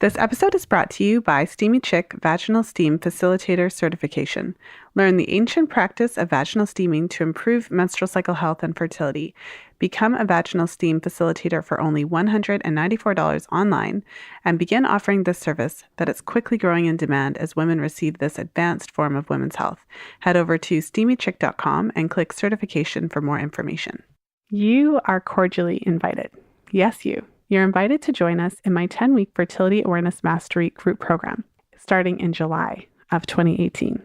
This episode is brought to you by Steamy Chick Vaginal Steam Facilitator Certification. Learn the ancient practice of vaginal steaming to improve menstrual cycle health and fertility. Become a vaginal steam facilitator for only $194 online and begin offering this service that is quickly growing in demand as women receive this advanced form of women's health. Head over to steamychick.com and click certification for more information. You are cordially invited. Yes, you. You're invited to join us in my 10-week Fertility Awareness Mastery group program, starting in July of 2018.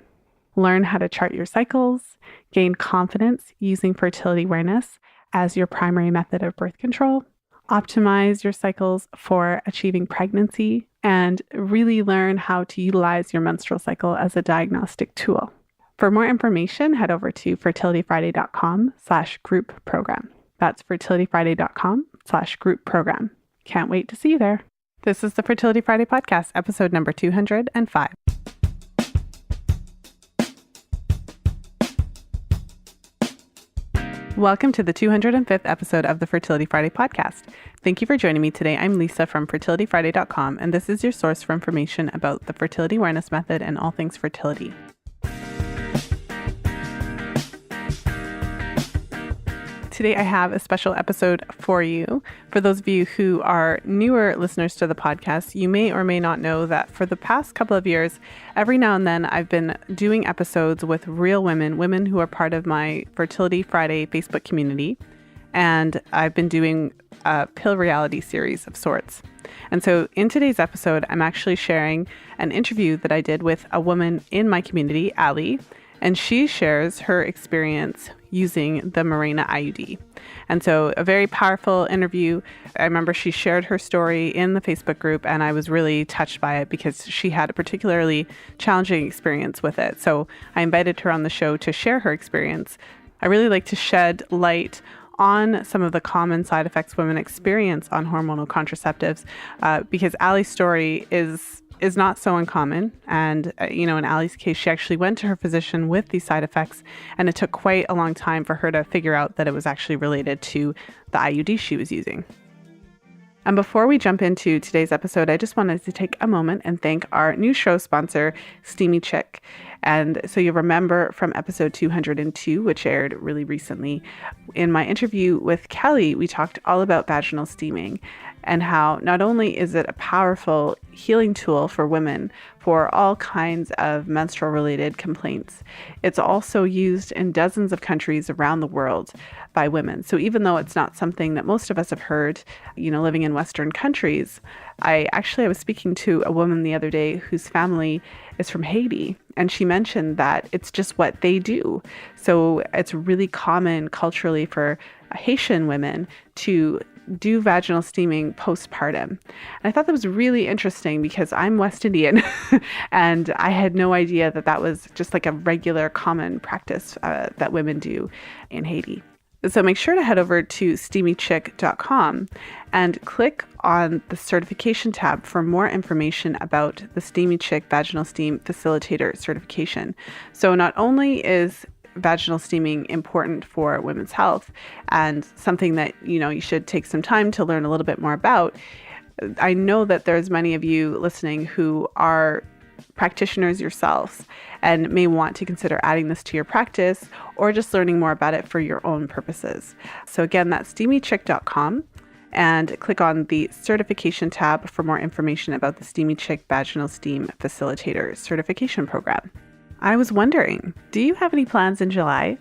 Learn how to chart your cycles, gain confidence using fertility awareness as your primary method of birth control, optimize your cycles for achieving pregnancy, and really learn how to utilize your menstrual cycle as a diagnostic tool. For more information, head over to fertilityfriday.com/group program. That's fertilityfriday.com/group program. Can't wait to see you there. This is the Fertility Friday podcast, episode number 205. Welcome to the 205th episode of the Fertility Friday podcast. Thank you for joining me today. I'm Lisa from fertilityfriday.com, and this is your source for information about the fertility awareness method and all things fertility. Today I have a special episode for you. For those of you who are newer listeners to the podcast, you may or may not know that for the past couple of years, every now and then I've been doing episodes with real women who are part of my Fertility Friday Facebook community. And I've been doing a pill reality series of sorts. And so in today's episode, I'm actually sharing an interview that I did with a woman in my community, Allie, and she shares her experience using the Mirena IUD. And so a very powerful interview. I remember she shared her story in the Facebook group, and I was really touched by it because she had a particularly challenging experience with it. So I invited her on the show to share her experience. I really like to shed light on some of the common side effects women experience on hormonal contraceptives because Allie's story is not so uncommon. And, in Allie's case, she actually went to her physician with these side effects, and it took quite a long time for her to figure out that it was actually related to the IUD she was using. And before we jump into today's episode, I just wanted to take a moment and thank our new show sponsor, Steamy Chick. And so you'll remember from episode 202, which aired really recently, in my interview with Kelly, we talked all about vaginal steaming and how not only is it a powerful healing tool for women for all kinds of menstrual related complaints, it's also used in dozens of countries around the world by women. So even though it's not something that most of us have heard, living in Western countries, I was speaking to a woman the other day whose family is from Haiti, and she mentioned that it's just what they do. So it's really common culturally for Haitian women to do vaginal steaming postpartum. And I thought that was really interesting because I'm West Indian and I had no idea that that was just like a regular common practice that women do in Haiti. So make sure to head over to steamychick.com and click on the certification tab for more information about the Steamy Chick Vaginal Steam Facilitator certification. So not only is vaginal steaming important for women's health and something that, you should take some time to learn a little bit more about, I know that there's many of you listening who are practitioners yourselves and may want to consider adding this to your practice or just learning more about it for your own purposes. So again, that's steamychick.com and click on the certification tab for more information about the Steamy Chick Vaginal Steam Facilitator certification program. I was wondering, do you have any plans in July?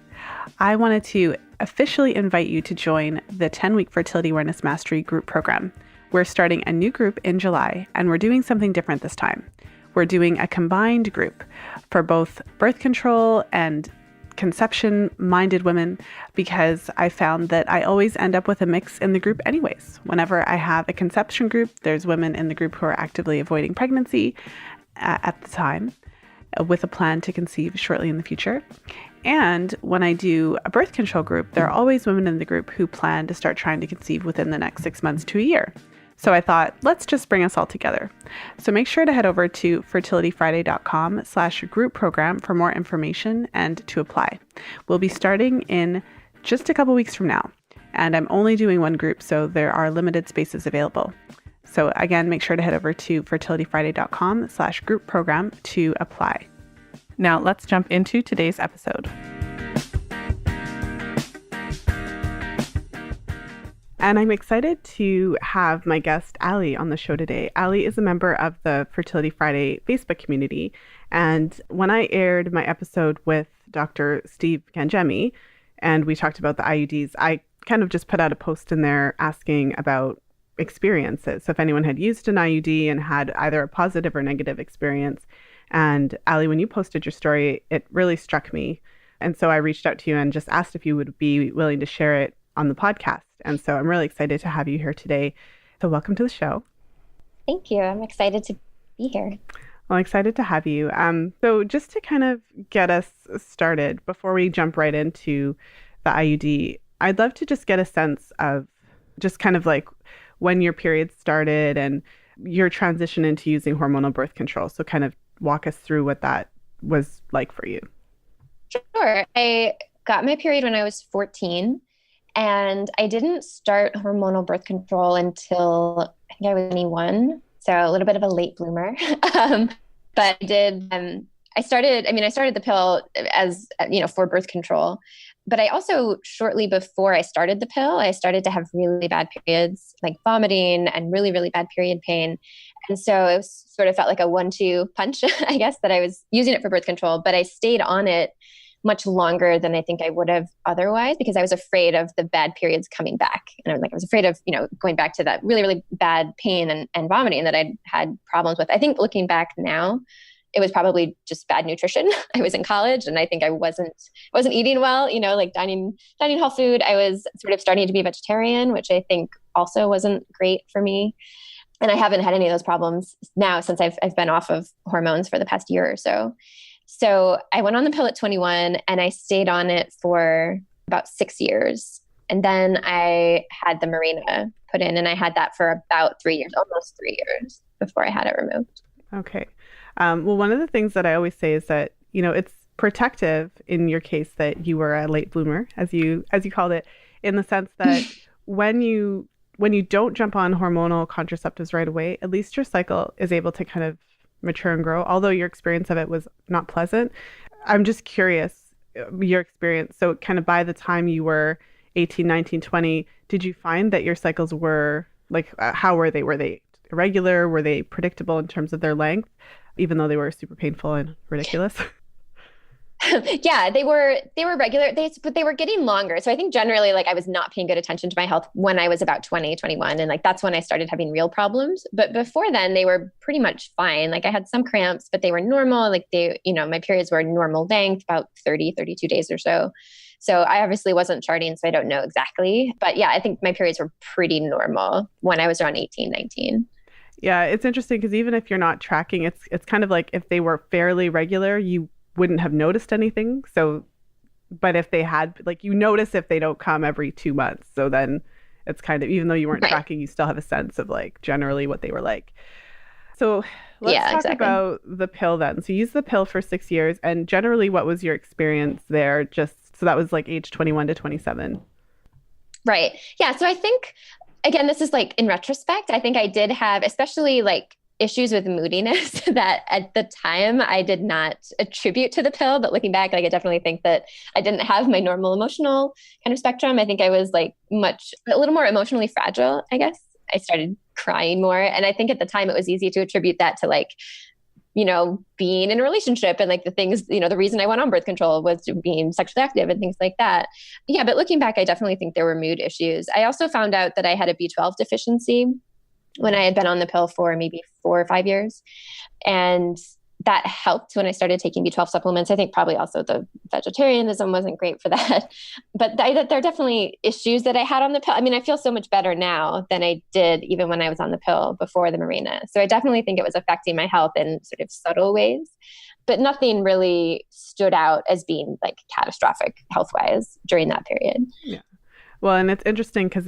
I wanted to officially invite you to join the 10-week Fertility Awareness Mastery group program. We're starting a new group in July, and we're doing something different this time. We're doing a combined group for both birth control and conception-minded women because I found that I always end up with a mix in the group anyways. Whenever I have a conception group, there's women in the group who are actively avoiding pregnancy at the time, with a plan to conceive shortly in the future. And when I do a birth control group, there are always women in the group who plan to start trying to conceive within the next 6 months to a year. So I thought, let's just bring us all together. So make sure to head over to fertilityfriday.com/group program for more information and to apply. We'll be starting in just a couple weeks from now, and I'm only doing one group, so there are limited spaces available. So again, make sure to head over to fertilityfriday.com/group program to apply. Now let's jump into today's episode. And I'm excited to have my guest, Allie, on the show today. Allie is a member of the Fertility Friday Facebook community. And when I aired my episode with Dr. Steve Gangemi, and we talked about the IUDs, I kind of just put out a post in there asking about experiences. So if anyone had used an IUD and had either a positive or negative experience. And Allie, when you posted your story, it really struck me. And so I reached out to you and just asked if you would be willing to share it on the podcast. And so I'm really excited to have you here today. So welcome to the show. Thank you. I'm excited to be here. Well, I'm excited to have you. So just to kind of get us started, before we jump right into the IUD, I'd love to just get a sense of just kind of like when your period started and your transition into using hormonal birth control. So kind of walk us through what that was like for you. Sure. I got my period when I was 14. And I didn't start hormonal birth control until I think I was 21. So a little bit of a late bloomer. But I started the pill as, for birth control. But I also, shortly before I started the pill, I started to have really bad periods, like vomiting and really, really bad period pain. And so it sort of felt like a 1-2 punch, I guess, that I was using it for birth control. But I stayed on it much longer than I think I would have otherwise, because I was afraid of the bad periods coming back. And I was afraid of, going back to that really, really bad pain and vomiting that I'd had problems with. I think looking back now, it was probably just bad nutrition. I was in college and I think I wasn't eating well, like dining hall food. I was sort of starting to be a vegetarian, which I think also wasn't great for me. And I haven't had any of those problems now since I've been off of hormones for the past year or so. So I went on the pill at 21 and I stayed on it for about 6 years. And then I had the Mirena put in, and I had that for about 3 years, almost 3 years before I had it removed. Okay. Well, one of the things that I always say is that, it's protective in your case that you were a late bloomer, as you called it, in the sense that when you don't jump on hormonal contraceptives right away, at least your cycle is able to kind of mature and grow, although your experience of it was not pleasant. I'm just curious, your experience. So kind of by the time you were 18, 19, 20, did you find that your cycles were like, how were they? Were they irregular? Were they predictable in terms of their length, even though they were super painful and ridiculous? Yeah, they were regular, but they were getting longer. So I think generally, I was not paying good attention to my health when I was about 20, 21. And that's when I started having real problems. But before then, they were pretty much fine. I had some cramps, but they were normal. My periods were normal length, about 30, 32 days or so. So I obviously wasn't charting, so I don't know exactly. But yeah, I think my periods were pretty normal when I was around 18, 19. Yeah, it's interesting because even if you're not tracking, it's kind of like if they were fairly regular, you wouldn't have noticed anything. So, but if they had, you notice if they don't come every 2 months. So then it's kind of, even though you weren't tracking, you still have a sense of generally what they were like. So let's talk about the pill then. So you used the pill for 6 years, and generally what was your experience there? So that was age 21 to 27. Right. Yeah. So I think, again, this is in retrospect, I think I did have, especially issues with moodiness that at the time I did not attribute to the pill, but looking back, I definitely think that I didn't have my normal emotional kind of spectrum. I think I was a little more emotionally fragile, I guess. I started crying more. And I think at the time it was easy to attribute that to being in a relationship and the things, the reason I went on birth control was being sexually active and things like that. Yeah. But looking back, I definitely think there were mood issues. I also found out that I had a B12 deficiency when I had been on the pill for maybe 4 or 5 years. And that helped when I started taking B12 supplements. I think probably also the vegetarianism wasn't great for that. But there are definitely issues that I had on the pill. I mean, I feel so much better now than I did even when I was on the pill before the Mirena. So I definitely think it was affecting my health in sort of subtle ways. But nothing really stood out as being catastrophic health-wise during that period. Yeah. Well, and it's interesting because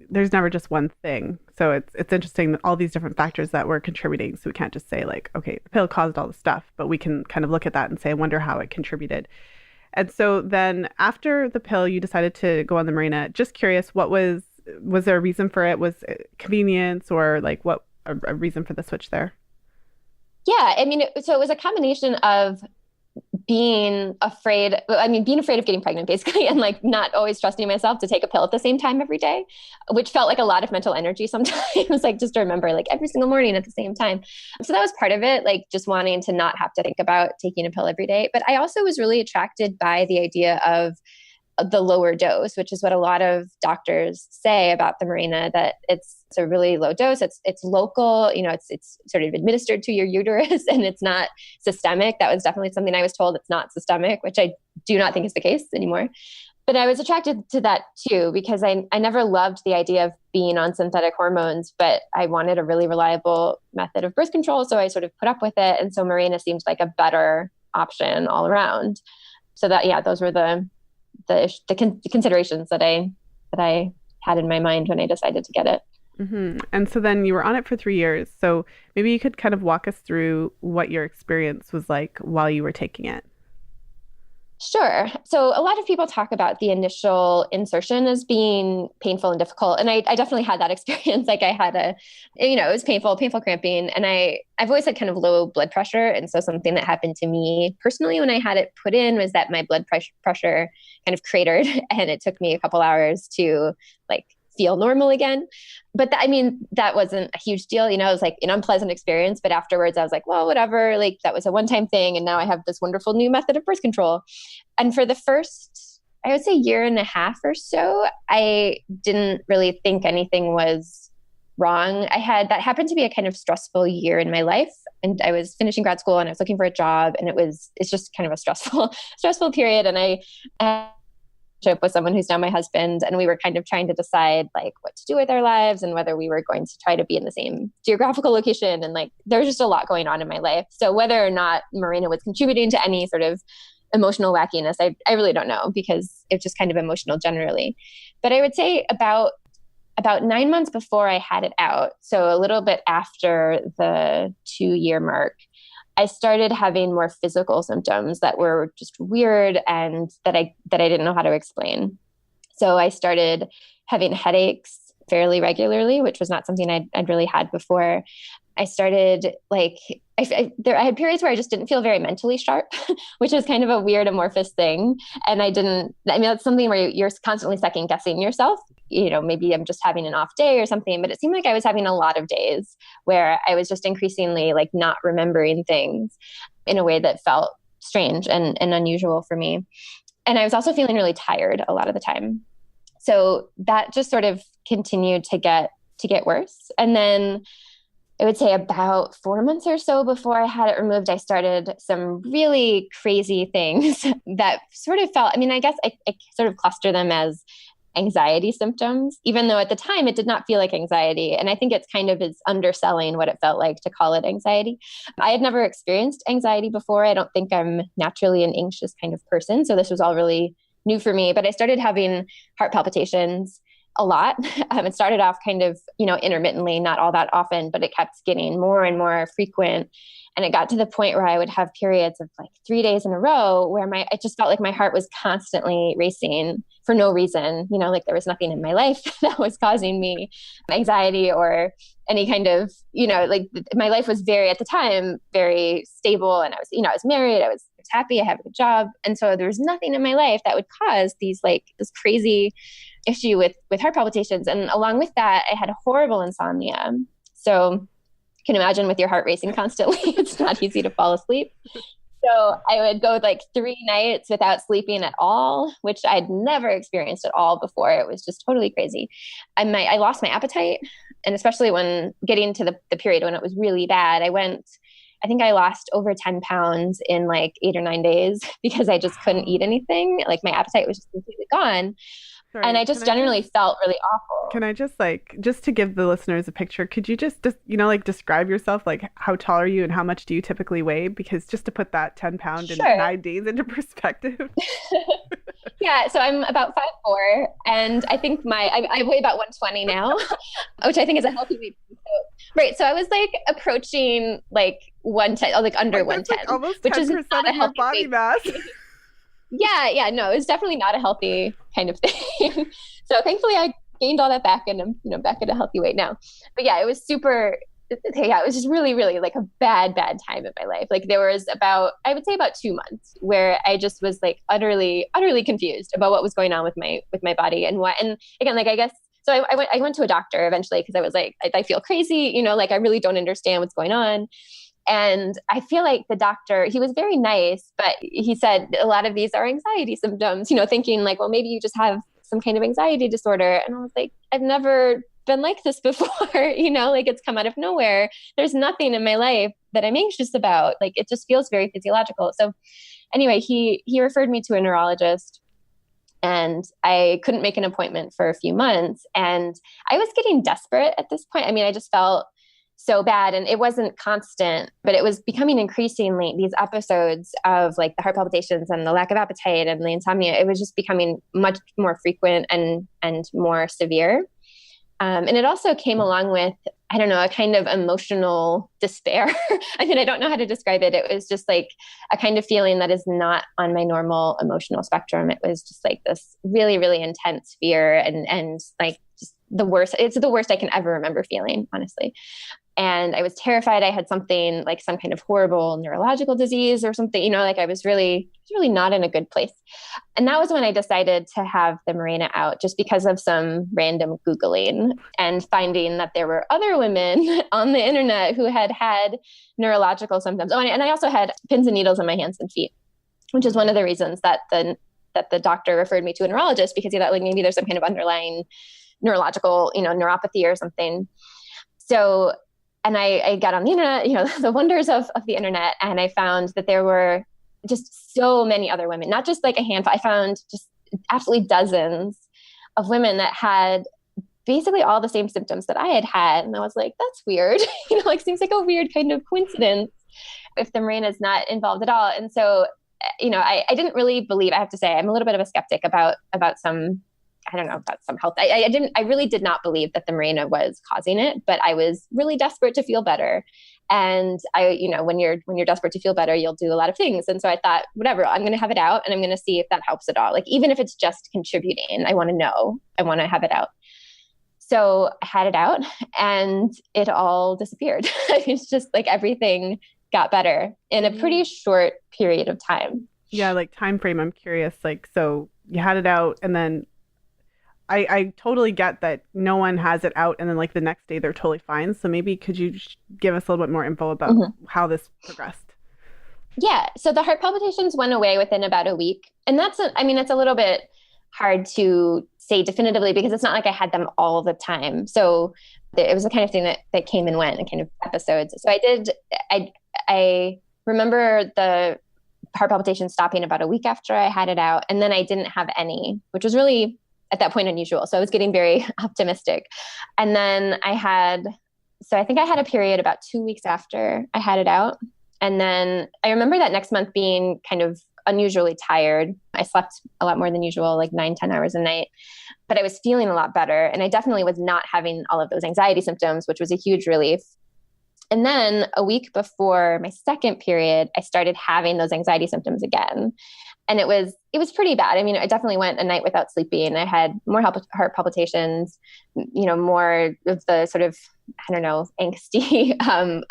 there's never just one thing. So it's interesting that all these different factors that were contributing. So we can't just say okay, the pill caused all the stuff, but we can kind of look at that and say, I wonder how it contributed. And so then after the pill, you decided to go on the Mirena. Just curious, what was was there a reason for it? Was it convenience or like what a reason for the switch there? Yeah, I mean, so it was a combination of being afraid of getting pregnant basically, and like not always trusting myself to take a pill at the same time every day, which felt like a lot of mental energy sometimes, like just to remember like every single morning at the same time. So that was part of it, like just wanting to not have to think about taking a pill every day. But I also was really attracted by the idea of the lower dose, which is what a lot of doctors say about the Mirena, that it's a really low dose. It's local, it's sort of administered to your uterus and it's not systemic. That was definitely something I was told. It's not systemic, which I do not think is the case anymore. But I was attracted to that too, because I never loved the idea of being on synthetic hormones, but I wanted a really reliable method of birth control. So I sort of put up with it. And so Mirena seemed like a better option all around. So that, yeah, those were the considerations that I had in my mind when I decided to get it. Mm-hmm. And so then you were on it for 3 years. So maybe you could kind of walk us through what your experience was like while you were taking it. Sure. So a lot of people talk about the initial insertion as being painful and difficult. And I definitely had that experience. Like I had it was painful cramping. And I've always had kind of low blood pressure. And so something that happened to me personally when I had it put in was that my blood pressure kind of cratered, and it took me a couple hours to like feel normal again. But that wasn't a huge deal. It was like an unpleasant experience. But afterwards I was like, well, whatever, like that was a one-time thing. And now I have this wonderful new method of birth control. And for the first, I would say year and a half or so, I didn't really think anything was wrong. That happened to be a kind of stressful year in my life. And I was finishing grad school and I was looking for a job, and it's just kind of a stressful period. And I with someone who's now my husband, and we were kind of trying to decide like what to do with our lives and whether we were going to try to be in the same geographical location. And like there was just a lot going on in my life. So whether or not Mirena was contributing to any sort of emotional wackiness, I really don't know, because it's just kind of emotional generally. But I would say about 9 months before I had it out, so a little bit after the 2-year mark, I started having more physical symptoms that were just weird and that I didn't know how to explain. So I started having headaches fairly regularly, which was not something I'd really had before. I started like, I had periods where I just didn't feel very mentally sharp, which is kind of a weird amorphous thing. And that's something where you're constantly second guessing yourself. Maybe I'm just having an off day or something, but it seemed like I was having a lot of days where I was just increasingly like not remembering things in a way that felt strange and unusual for me. And I was also feeling really tired a lot of the time. So that just sort of continued to get worse. And then I would say about 4 months or so before I had it removed, I started some really crazy things that sort of felt, I guess I sort of cluster them as anxiety symptoms, even though at the time it did not feel like anxiety. And I think it's kind of is underselling what it felt like to call it anxiety. I had never experienced anxiety before. I don't think I'm naturally an anxious kind of person. So this was all really new for me. But I started having heart palpitations a lot. It started off kind of, intermittently, not all that often, but it kept getting more and more frequent. And it got to the point where I would have periods of like 3 days in a row where it just felt like my heart was constantly racing for no reason, like there was nothing in my life that was causing me anxiety or any kind of, like my life was at the time, very stable. And I was married, I was happy, I have a good job. And so there was nothing in my life that would cause this crazy issue with heart palpitations. And along with that, I had horrible insomnia. So you can imagine with your heart racing constantly, it's not easy to fall asleep. So I would go like 3 nights without sleeping at all, which I'd never experienced at all before. It was just totally crazy. I lost my appetite. And especially when getting to the period when it was really bad, I think I lost over 10 pounds in like 8 or 9 days because I just couldn't eat anything. Like my appetite was just completely gone. Sorry, and I just generally felt really awful. Can I just to give the listeners a picture, could you just describe yourself? Like how tall are you and how much do you typically weigh? Because just to put that 10 pound in 9 days into perspective. Yeah, so I'm about 5'4", and I think I weigh about 120 now, which I think is a healthy weight. Right, so I was like approaching like 110, like under 110, like almost 10% which is not a healthy body mass. Yeah, no, it's definitely not a healthy kind of thing. So thankfully I gained all that back and I'm, back at a healthy weight now. But yeah, it was it was just really, really like a bad time in my life. Like there was I would say about 2 months where I just was like utterly confused about what was going on with my body and what, and again, like, I guess, so I went to a doctor eventually because I was like, I feel crazy, like I really don't understand what's going on. And I feel like the doctor, he was very nice, but he said a lot of these are anxiety symptoms, thinking like, well, maybe you just have some kind of anxiety disorder. And I was like, I've never been like this before, like it's come out of nowhere. There's nothing in my life that I'm anxious about. Like it just feels very physiological. So anyway, he referred me to a neurologist and I couldn't make an appointment for a few months. And I was getting desperate at this point. I mean, I just felt so bad and it wasn't constant, but it was becoming increasingly these episodes of like the heart palpitations and the lack of appetite and the insomnia. It was just becoming much more frequent and more severe. And it also came along with, I don't know, a kind of emotional despair. I mean, I don't know how to describe it. It was just like a kind of feeling that is not on my normal emotional spectrum. It was just like this really, really intense fear and like just the worst. It's the worst I can ever remember feeling, honestly. And I was terrified I had something like some kind of horrible neurological disease or something, like I was really not in a good place. And that was when I decided to have the Mirena out, just because of some random Googling and finding that there were other women on the internet who had neurological symptoms. Oh, and I also had pins and needles in my hands and feet, which is one of the reasons that the doctor referred me to a neurologist, because he thought like maybe there's some kind of underlying neurological, neuropathy or something. So, and I got on the internet, the wonders of the internet. And I found that there were just so many other women, not just like a handful. I found just absolutely dozens of women that had basically all the same symptoms that I had had. And I was like, that's weird. Like seems like a weird kind of coincidence if the Mirena is not involved at all. And so, I didn't really believe, I have to say, I'm a little bit of a skeptic about some, I don't know, about some health. I really did not believe that the Mirena was causing it, but I was really desperate to feel better. And when you're desperate to feel better, you'll do a lot of things. And so I thought, whatever, I'm going to have it out and I'm going to see if that helps at all. Like, even if it's just contributing, I want to know, I want to have it out. So I had it out and it all disappeared. It's just like everything got better in a pretty short period of time. Yeah. Like time frame. I'm curious. Like, so you had it out and then I totally get that no one has it out and then like the next day they're totally fine. So maybe could you give us a little bit more info about how this progressed? Yeah. So the heart palpitations went away within about a week. And it's a little bit hard to say definitively because it's not like I had them all the time. So it was the kind of thing that came and went in kind of episodes. So I remember the heart palpitations stopping about a week after I had it out. And then I didn't have any, which was really at that point unusual. So I was getting very optimistic. And then I think I had a period about 2 weeks after I had it out. And then I remember that next month being kind of unusually tired. I slept a lot more than usual, like 9-10 hours a night, but I was feeling a lot better. And I definitely was not having all of those anxiety symptoms, which was a huge relief. And then a week before my second period, I started having those anxiety symptoms again. And it was pretty bad. I mean, I definitely went a night without sleeping. I had more heart palpitations, more of the sort of, I don't know, angsty,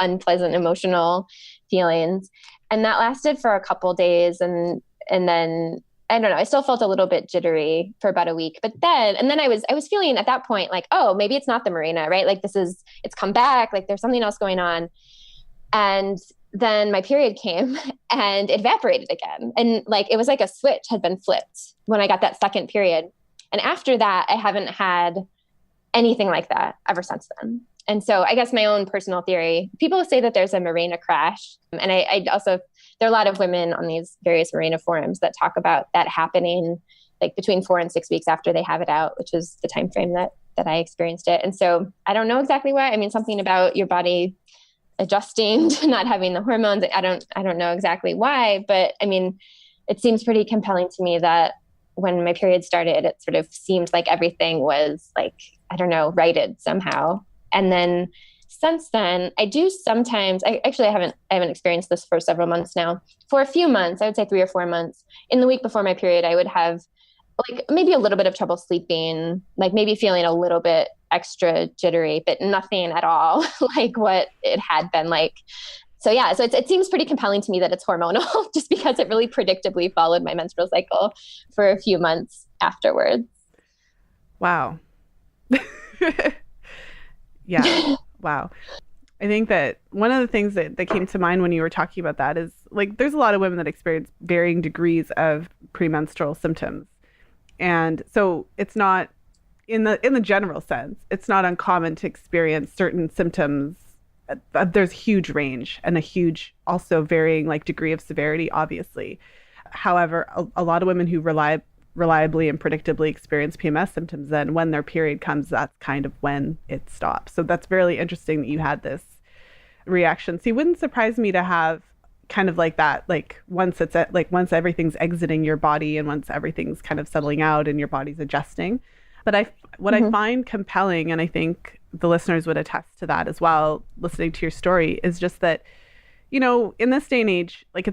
unpleasant emotional feelings. And that lasted for a couple days. And then, I don't know, I still felt a little bit jittery for about a week. But then I was feeling at that point like, oh, maybe it's not the Mirena, right? Like it's come back, like there's something else going on. And then my period came and it evaporated again. And like, it was like a switch had been flipped when I got that second period. And after that, I haven't had anything like that ever since then. And so I guess my own personal theory, people say that there's a Mirena crash. And I also, there are a lot of women on these various Mirena forums that talk about that happening like between 4 and 6 weeks after they have it out, which is the time frame that I experienced it. And so I don't know exactly why. I mean, something about your body adjusting to not having the hormones. I don't know exactly why, but I mean, it seems pretty compelling to me that when my period started, it sort of seemed like everything was like, I don't know, righted somehow. And then since then, I do sometimes, I haven't experienced this for several months now. For a few months, I would say 3 or 4 months, in the week before my period, I would have like maybe a little bit of trouble sleeping, like maybe feeling a little bit extra jittery, but nothing at all like what it had been like. So yeah, so it seems pretty compelling to me that it's hormonal just because it really predictably followed my menstrual cycle for a few months afterwards. Wow. Yeah. Wow. I think that one of the things that came to mind when you were talking about that is like there's a lot of women that experience varying degrees of premenstrual symptoms. And so it's not in the general sense, it's not uncommon to experience certain symptoms. There's huge range and a huge also varying like degree of severity, obviously. However, a lot of women who reliably and predictably experience PMS symptoms, then when their period comes, that's kind of when it stops. So that's really interesting that you had this reaction. So it wouldn't surprise me to have kind of like that, like once once everything's exiting your body and once everything's kind of settling out and your body's adjusting. But what I find compelling, and I think the listeners would attest to that as well, listening to your story, is just that, you know, in this day and age, like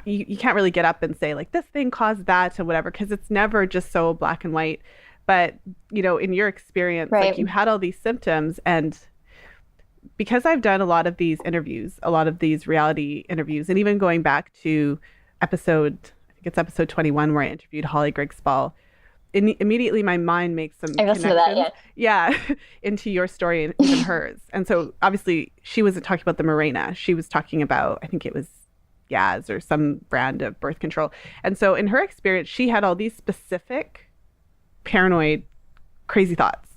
you can't really get up and say like this thing caused that or whatever, because it's never just so black and white. But, you know, in your experience, right. Like you had all these symptoms, and because I've done a lot of these interviews, a lot of these reality interviews, and even going back to I think it's episode 21 where I interviewed Holly Griggsball, immediately my mind makes some connections. That, yeah, into your story and even hers. And so obviously she wasn't talking about the Mirena. She was talking about, I think it was Yaz or some brand of birth control. And so in her experience, she had all these specific paranoid, crazy thoughts.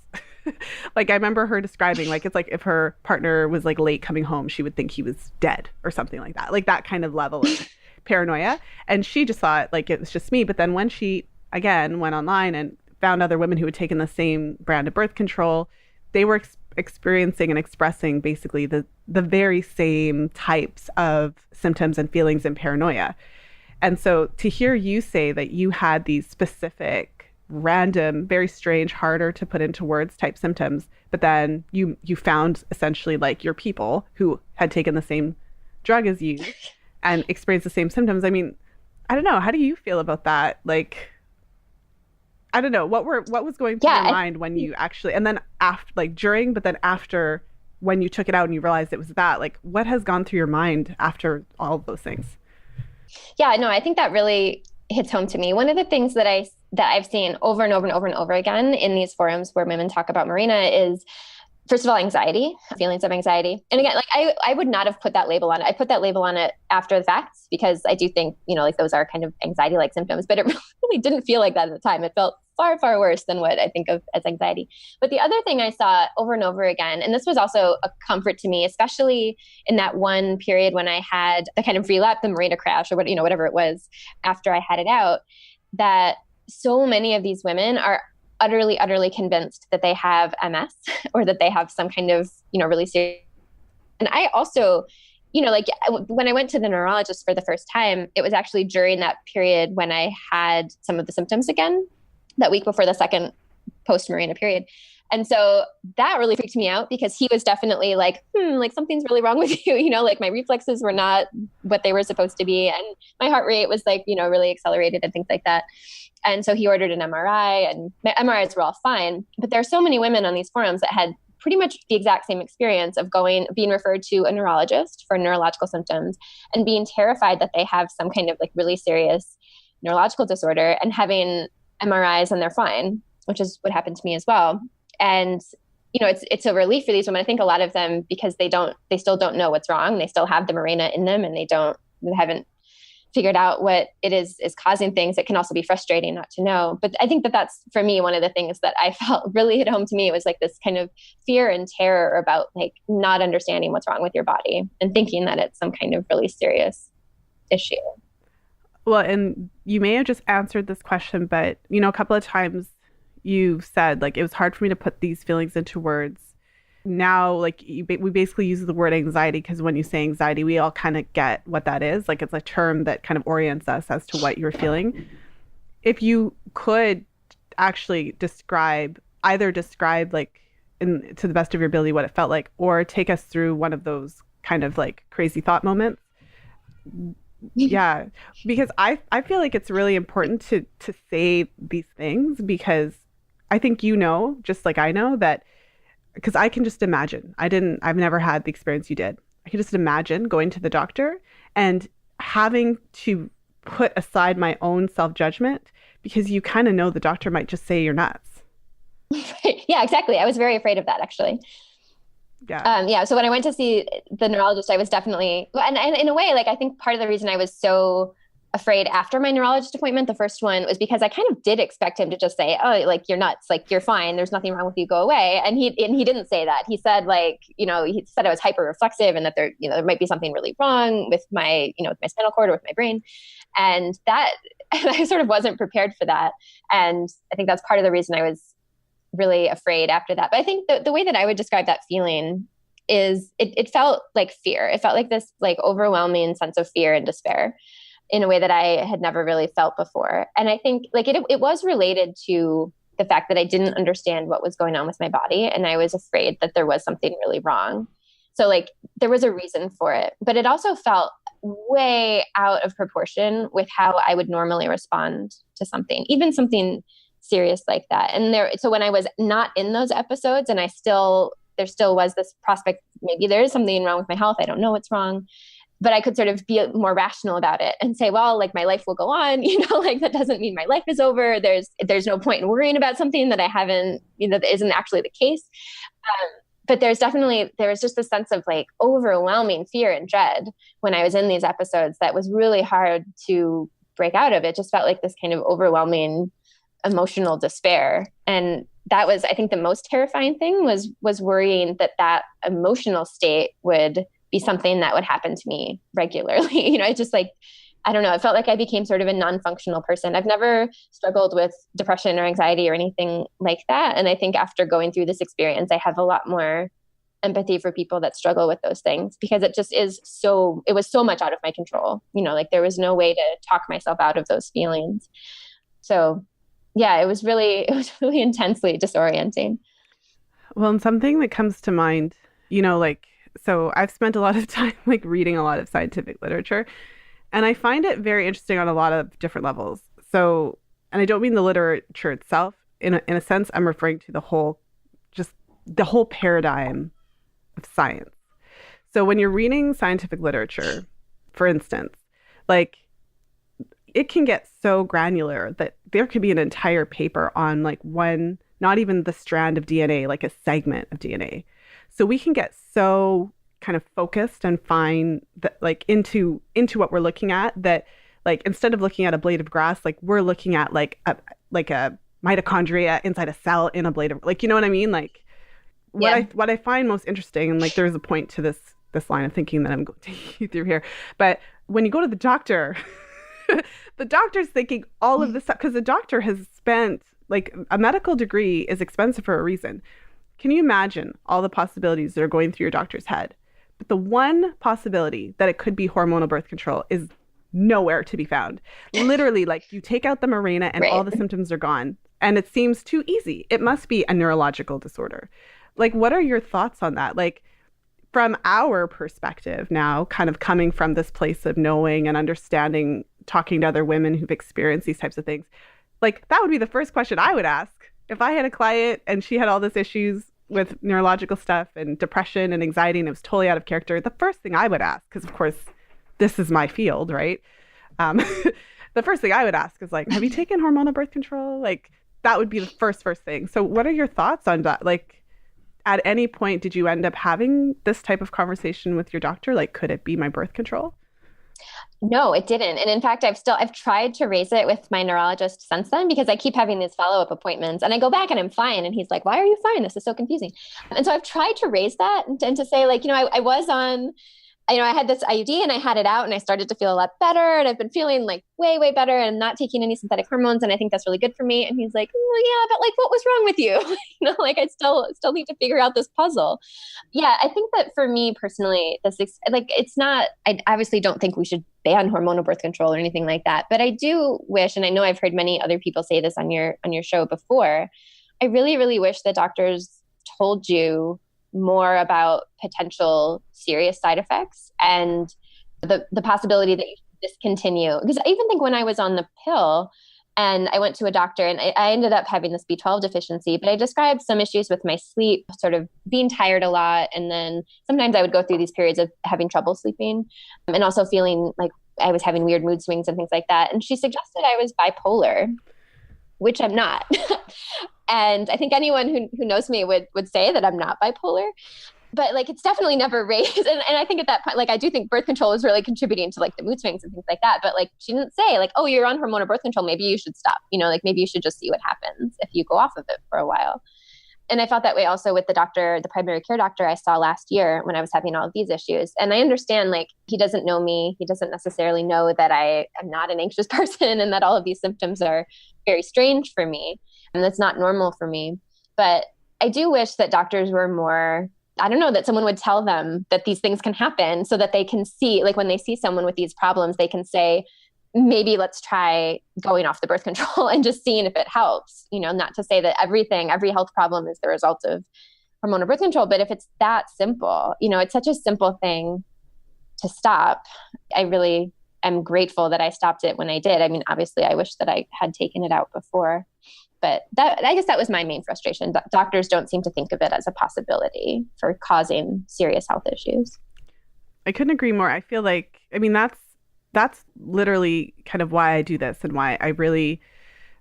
Like I remember her describing, like, it's like if her partner was like late coming home, she would think he was dead or something like that kind of level of paranoia. And she just thought like it was just me. But then when she again went online and found other women who had taken the same brand of birth control, they were experiencing and expressing basically the very same types of symptoms and feelings and paranoia. And so to hear you say that you had these specific random, very strange, harder to put into words type symptoms, but then you found essentially like your people who had taken the same drug as you and experienced the same symptoms. I mean, I don't know, how do you feel about that? Like, I don't know, what was going through your mind when you actually, and then after, like during, but then after, when you took it out and you realized it was that, like what has gone through your mind after all of those things? Yeah, no, I think that really hits home to me. One of the things that I've seen over and over and over and over again in these forums where women talk about Mirena is, first of all, anxiety, feelings of anxiety. And again, like I would not have put that label on it. I put that label on it after the fact because I do think, you know, like those are kind of anxiety-like symptoms, but it really didn't feel like that at the time. It felt far, far worse than what I think of as anxiety. But the other thing I saw over and over again, and this was also a comfort to me, especially in that one period when I had the kind of relapse, the Mirena crash or what, you know, whatever it was after I had it out, that so many of these women are utterly, utterly convinced that they have MS or that they have some kind of, you know, really serious. And I also, you know, like when I went to the neurologist for the first time, it was actually during that period when I had some of the symptoms again, that week before the second post-Mirena period. And so that really freaked me out because he was definitely like, like something's really wrong with you. You know, like my reflexes were not what they were supposed to be. And my heart rate was like, you know, really accelerated and things like that. And so he ordered an MRI and my MRIs were all fine. But there are so many women on these forums that had pretty much the exact same experience of being referred to a neurologist for neurological symptoms and being terrified that they have some kind of like really serious neurological disorder and having MRIs and they're fine, which is what happened to me as well. And, you know, it's a relief for these women. I think a lot of them, because they still don't know what's wrong. They still have the Mirena in them and they haven't figured out what it is causing things. It can also be frustrating not to know. But I think that's, for me, one of the things that I felt really hit home to me. It was like this kind of fear and terror about like not understanding what's wrong with your body and thinking that it's some kind of really serious issue. Well, and you may have just answered this question, but, you know, a couple of times you've said, like, it was hard for me to put these feelings into words. Now, like, we basically use the word anxiety because when you say anxiety, we all kind of get what that is. Like, it's a term that kind of orients us as to what you're feeling. If you could actually describe like, to the best of your ability what it felt like, or take us through one of those kind of like crazy thought moments, Yeah, because I feel like it's really important to say these things because I think just like I know that because I can just imagine. I've never had the experience you did. I can just imagine going to the doctor and having to put aside my own self-judgment because you kind of know the doctor might just say you're nuts. Yeah, exactly. I was very afraid of that actually. Yeah. Yeah. So when I went to see the neurologist, I was definitely, and in a way, like I think part of the reason I was so afraid after my neurologist appointment, the first one, was because I kind of did expect him to just say, "Oh, like you're nuts, like you're fine, there's nothing wrong with you, go away." And he didn't say that. He said like, he said I was hyper reflexive and that there might be something really wrong with my, with my spinal cord or with my brain, and that and I sort of wasn't prepared for that. And I think that's part of the reason I was really afraid after that. But I think the way that I would describe that feeling is it felt like fear. It felt like this like overwhelming sense of fear and despair in a way that I had never really felt before. And I think like it was related to the fact that I didn't understand what was going on with my body. And I was afraid that there was something really wrong. So like there was a reason for it, but it also felt way out of proportion with how I would normally respond to something, even something serious like that. And so when I was not in those episodes and there still was this prospect, maybe there is something wrong with my health. I don't know what's wrong, but I could sort of be more rational about it and say, well, like my life will go on, like that doesn't mean my life is over. There's no point in worrying about something that I haven't, that isn't actually the case. But there was just a sense of like overwhelming fear and dread when I was in these episodes that was really hard to break out of. It just felt like this kind of overwhelming emotional despair. And that was, I think, the most terrifying thing was worrying that emotional state would be something that would happen to me regularly. It just like, I don't know, it felt like I became sort of a non-functional person. I've never struggled with depression or anxiety or anything like that. And I think after going through this experience, I have a lot more empathy for people that struggle with those things because it was so much out of my control. Like there was no way to talk myself out of those feelings. So yeah, it was really intensely disorienting. Well, and something that comes to mind, so I've spent a lot of time like reading a lot of scientific literature, and I find it very interesting on a lot of different levels. So, and I don't mean the literature itself. In a sense, I'm referring to the whole paradigm of science. So when you're reading scientific literature, for instance, like it can get so granular that there could be an entire paper on like one, not even the strand of DNA, like a segment of DNA. So we can get so kind of focused and fine that like into what we're looking at that like instead of looking at a blade of grass, like we're looking at like a mitochondria inside a cell in a blade of like, you know what I mean? Like what I find most interesting, and like there's a point to this line of thinking that I'm going to take you through here. But when you go to the doctor, the doctor's thinking all of this stuff because the doctor has spent like a medical degree is expensive for a reason. Can you imagine all the possibilities that are going through your doctor's head? But the one possibility that it could be hormonal birth control is nowhere to be found. Literally, like you take out the Mirena and all the symptoms are gone. And it seems too easy. It must be a neurological disorder. Like, what are your thoughts on that? Like, from our perspective now, kind of coming from this place of knowing and understanding, talking to other women who've experienced these types of things, like that would be the first question I would ask. If I had a client and she had all these issues with neurological stuff and depression and anxiety and it was totally out of character, the first thing I would ask, because of course this is my field, right? The first thing I would ask is like, have you taken hormonal birth control? Like that would be the first thing. So what are your thoughts on that? Like at any point, did you end up having this type of conversation with your doctor? Like, could it be my birth control? No, it didn't. And in fact, I've tried to raise it with my neurologist since then because I keep having these follow-up appointments and I go back and I'm fine. And he's like, why are you fine? This is so confusing. And so I've tried to raise that and to say like, I was on, I had this IUD and I had it out and I started to feel a lot better. And I've been feeling like way, way better and not taking any synthetic hormones. And I think that's really good for me. And he's like, well, yeah, but like, what was wrong with you? Like I still need to figure out this puzzle. Yeah. I think that for me personally, it's not, I obviously don't think we should ban hormonal birth control or anything like that. But I do wish, and I know I've heard many other people say this on your show before, I really, really wish that doctors told you more about potential serious side effects and the possibility that you should discontinue. Because I even think when I was on the pill and I went to a doctor and I ended up having this B12 deficiency, but I described some issues with my sleep, sort of being tired a lot. And then sometimes I would go through these periods of having trouble sleeping and also feeling like I was having weird mood swings and things like that. And she suggested I was bipolar, which I'm not. And I think anyone who knows me would say that I'm not bipolar. But like, it's definitely never raised. And I think at that point, like, I do think birth control is really contributing to like the mood swings and things like that. But like, she didn't say like, oh, you're on hormonal birth control, maybe you should stop. Like maybe you should just see what happens if you go off of it for a while. And I felt that way also with the primary care doctor I saw last year when I was having all of these issues. And I understand like, he doesn't know me. He doesn't necessarily know that I am not an anxious person and that all of these symptoms are very strange for me. And that's not normal for me. But I do wish that doctors were more, I don't know, that someone would tell them that these things can happen so that they can see, like when they see someone with these problems, they can say, maybe let's try going off the birth control and just seeing if it helps, not to say that every health problem is the result of hormonal birth control, but if it's that simple, it's such a simple thing to stop. I really am grateful that I stopped it when I did. I mean, obviously I wish that I had taken it out before. But I guess that was my main frustration. Doctors don't seem to think of it as a possibility for causing serious health issues. I couldn't agree more. I feel like, I mean, that's literally kind of why I do this and why I really,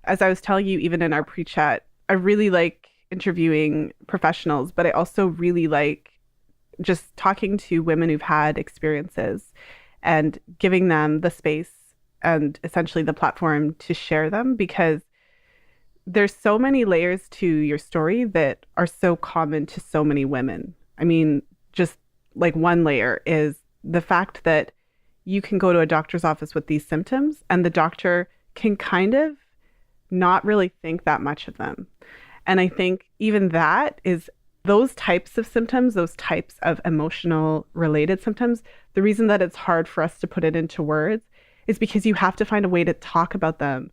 as I was telling you, even in our pre-chat, I really like interviewing professionals, but I also really like just talking to women who've had experiences and giving them the space and essentially the platform to share them, because there's so many layers to your story that are so common to so many women. I mean, just like one layer is the fact that you can go to a doctor's office with these symptoms and the doctor can kind of not really think that much of them. And I think even that is those types of symptoms, those types of emotional related symptoms, the reason that it's hard for us to put it into words is because you have to find a way to talk about them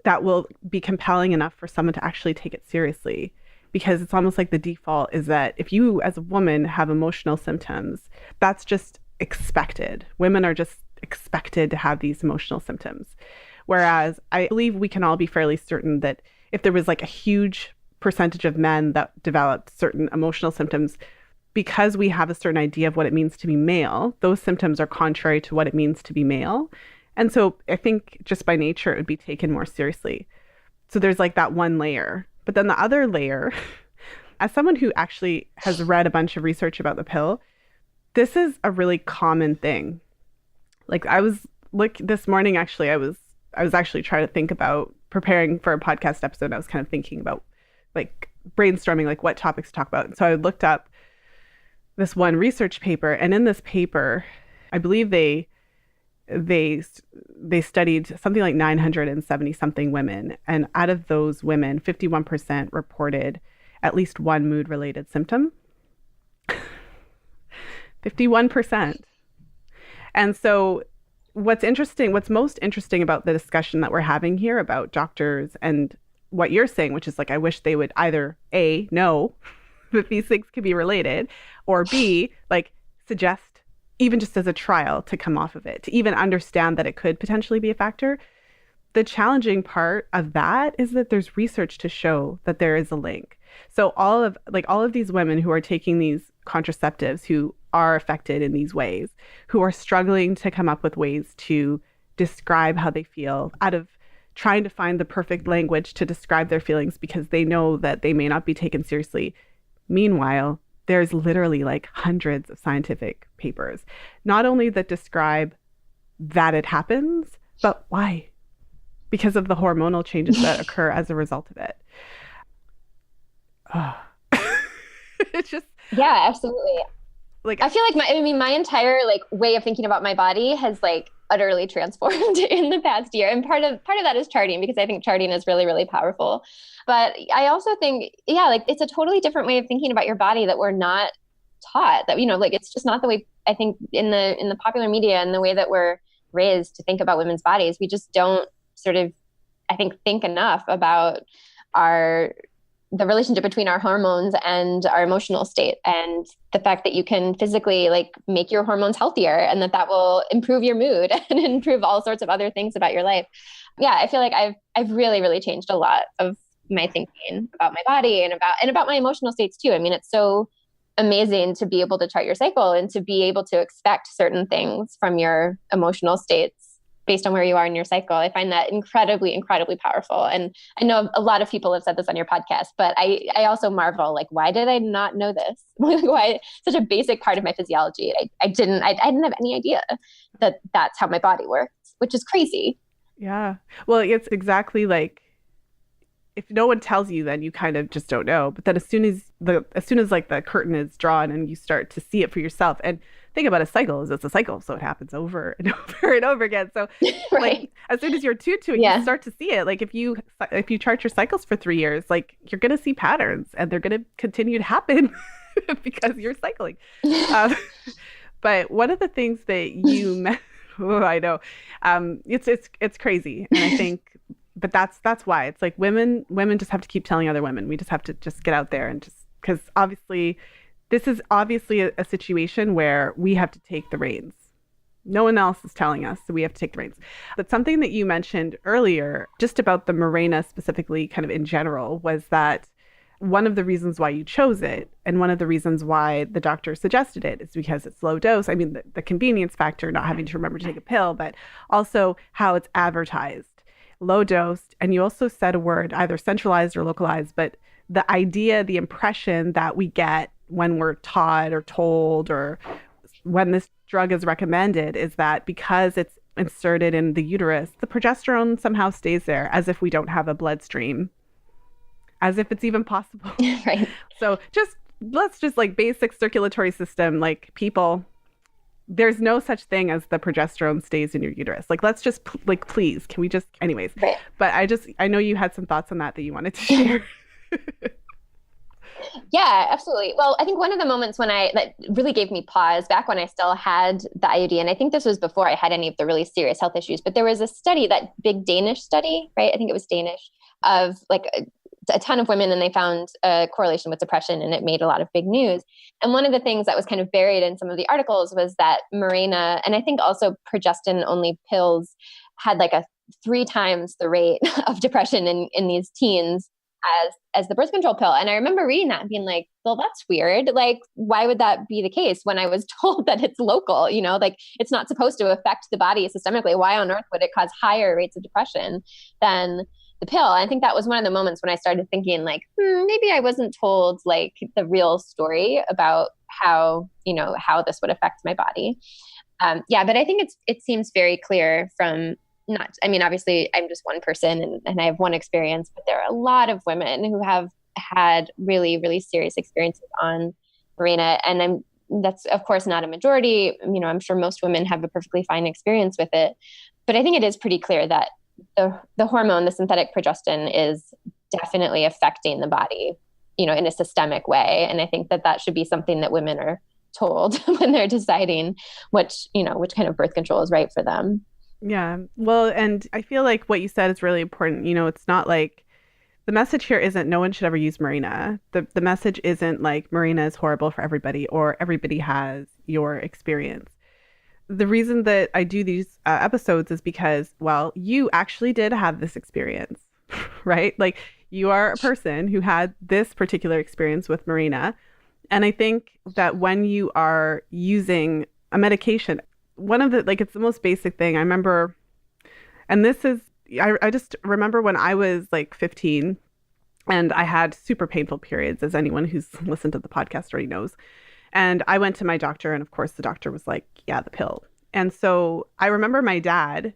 that will be compelling enough for someone to actually take it seriously. Because it's almost like the default is that if you as a woman have emotional symptoms, that's just expected. Women are just expected to have these emotional symptoms. Whereas I believe we can all be fairly certain that if there was like a huge percentage of men that developed certain emotional symptoms, because we have a certain idea of what it means to be male, those symptoms are contrary to what it means to be male. And so I think just by nature, it would be taken more seriously. So there's like that one layer. But then the other layer, as someone who actually has read a bunch of research about the pill, this is a really common thing. Like this morning, actually, I was actually trying to think about preparing for a podcast episode. I was kind of thinking about like brainstorming, like what topics to talk about. And so I looked up this one research paper, and in this paper, I believe they studied something like 970 something women. And out of those women, 51% reported at least one mood related symptom. 51%. And so what's most interesting about the discussion that we're having here about doctors and what you're saying, which is like, I wish they would either A, know that these things could be related, or B, like suggest even just as a trial to come off of it, to even understand that it could potentially be a factor. The challenging part of that is that there's research to show that there is a link. So all of these women who are taking these contraceptives, who are affected in these ways, who are struggling to come up with ways to describe how they feel out of trying to find the perfect language to describe their feelings because they know that they may not be taken seriously. Meanwhile, there's literally like hundreds of scientific papers, not only that describe that it happens, but why? Because of the hormonal changes that occur as a result of it. Oh. It's just... Yeah, absolutely. Like, I feel like my entire like way of thinking about my body has like utterly transformed in the past year. And part of that is charting, because I think charting is really, really powerful. But I also think, yeah, like it's a totally different way of thinking about your body that we're not taught, that, like, it's just not the way I think in the popular media and the way that we're raised to think about women's bodies. We just don't sort of, I think enough about our the relationship between our hormones and our emotional state, and the fact that you can physically like make your hormones healthier, and that will improve your mood and improve all sorts of other things about your life. Yeah, I feel like I've really, really changed a lot of my thinking about my body and about my emotional states too. I mean, it's so amazing to be able to chart your cycle and to be able to expect certain things from your emotional states based on where you are in your cycle. I find that incredibly, incredibly powerful. And I know a lot of people have said this on your podcast, but I also marvel, like, why did I not know this? Like, why such a basic part of my physiology? I didn't have any idea that that's how my body works, which is crazy. Yeah. Well, it's exactly like, if no one tells you, then you kind of just don't know. But then as soon as like the curtain is drawn and you start to see it for yourself, and think about a cycle is it's a cycle, so it happens over and over and over again. So Right. like as soon as you're attuned to it, Yeah. you start to see it. Like if you chart your cycles for 3 years, like you're gonna see patterns, and they're gonna continue to happen because you're cycling. Um, but one of the things that you oh, I know, it's crazy, and I think. But that's why it's like women just have to keep telling other women. We just have to just get out there and just, because obviously this is obviously a situation where we have to take the reins. No one else is telling us, so we have to take the reins. But something that you mentioned earlier, just about the Mirena specifically, kind of in general, was that one of the reasons why you chose it, and one of the reasons why the doctor suggested it, is because it's low dose. I mean, the convenience factor, not having to remember to take a pill, but also how it's advertised. Low dose, and you also said a word, either centralized or localized, but the idea, the impression that we get when we're taught or told, or when this drug is recommended, is that because it's inserted in the uterus, the progesterone somehow stays there, as if we don't have a bloodstream, as if it's even possible. Right. So let's just like basic circulatory system, like people, there's no such thing as the progesterone stays in your uterus. Like, let's just like, please, can we just, anyways. Right. But I know you had some thoughts on that you wanted to share. Yeah, absolutely. Well, I think one of the moments that really gave me pause back when I still had the IUD, and I think this was before I had any of the really serious health issues, but there was a study, that big Danish study, right? I think it was Danish, of like a ton of women, and they found a correlation with depression, and it made a lot of big news. And one of the things that was kind of buried in some of the articles was that Mirena, and I think also progestin only pills, had like a 3 times the rate of depression in these teens as the birth control pill. And I remember reading that and being like, well, that's weird. Like, why would that be the case when I was told that it's local, like it's not supposed to affect the body systemically? Why on earth would it cause higher rates of depression than the pill? I think that was one of the moments when I started thinking like, maybe I wasn't told like the real story about how this would affect my body. Yeah, but I think it seems very clear from obviously I'm just one person and I have one experience, but there are a lot of women who have had really, really serious experiences on Mirena. And that's of course not a majority. I'm sure most women have a perfectly fine experience with it, but I think it is pretty clear that the hormone, the synthetic progestin, is definitely affecting the body, in a systemic way. And I think that should be something that women are told when they're deciding which kind of birth control is right for them. Yeah. Well, and I feel like what you said is really important. It's not like the message here isn't no one should ever use Mirena. The message isn't like Mirena is horrible for everybody, or everybody has your experience. The reason that I do these episodes is because, well, you actually did have this experience, right? Like, you are a person who had this particular experience with Mirena. And I think that when you are using a medication, one of the, like, it's the most basic thing. I remember, and this is, I just remember when I was like 15 and I had super painful periods, as anyone who's listened to the podcast already knows. And I went to my doctor, and of course the doctor was like, yeah, the pill. And so I remember my dad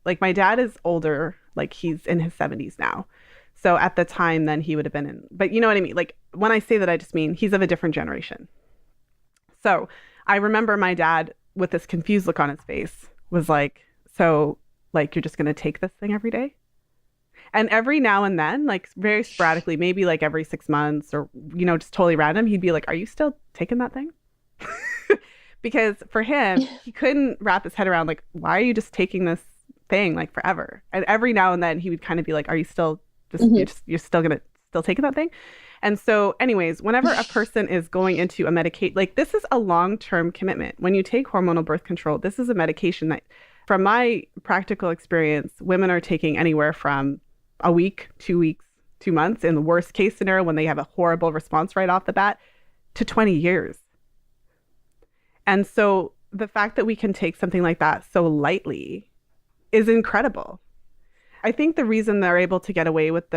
is older, like he's in his 70s now. So at the time then he would have been in, but you know what I mean? Like, when I say that, I just mean he's of a different generation. So I remember my dad, with this confused look on his face, was like, so like, you're just going to take this thing every day? And every now and then, like very sporadically, maybe like every 6 months or, just totally random, he'd be like, are you still taking that thing? Because for him, he couldn't wrap his head around, like, why are you just taking this thing like forever? And every now and then he would kind of be like, are you still just, you're still going to still taking that thing. And so anyways, whenever a person is going into a medication, like this is a long-term commitment. When you take hormonal birth control, this is a medication that, from my practical experience, women are taking anywhere from a week, 2 weeks, 2 months, in the worst case scenario, when they have a horrible response right off the bat, to 20 years. And so the fact that we can take something like that so lightly is incredible. I think the reason they're able to get away with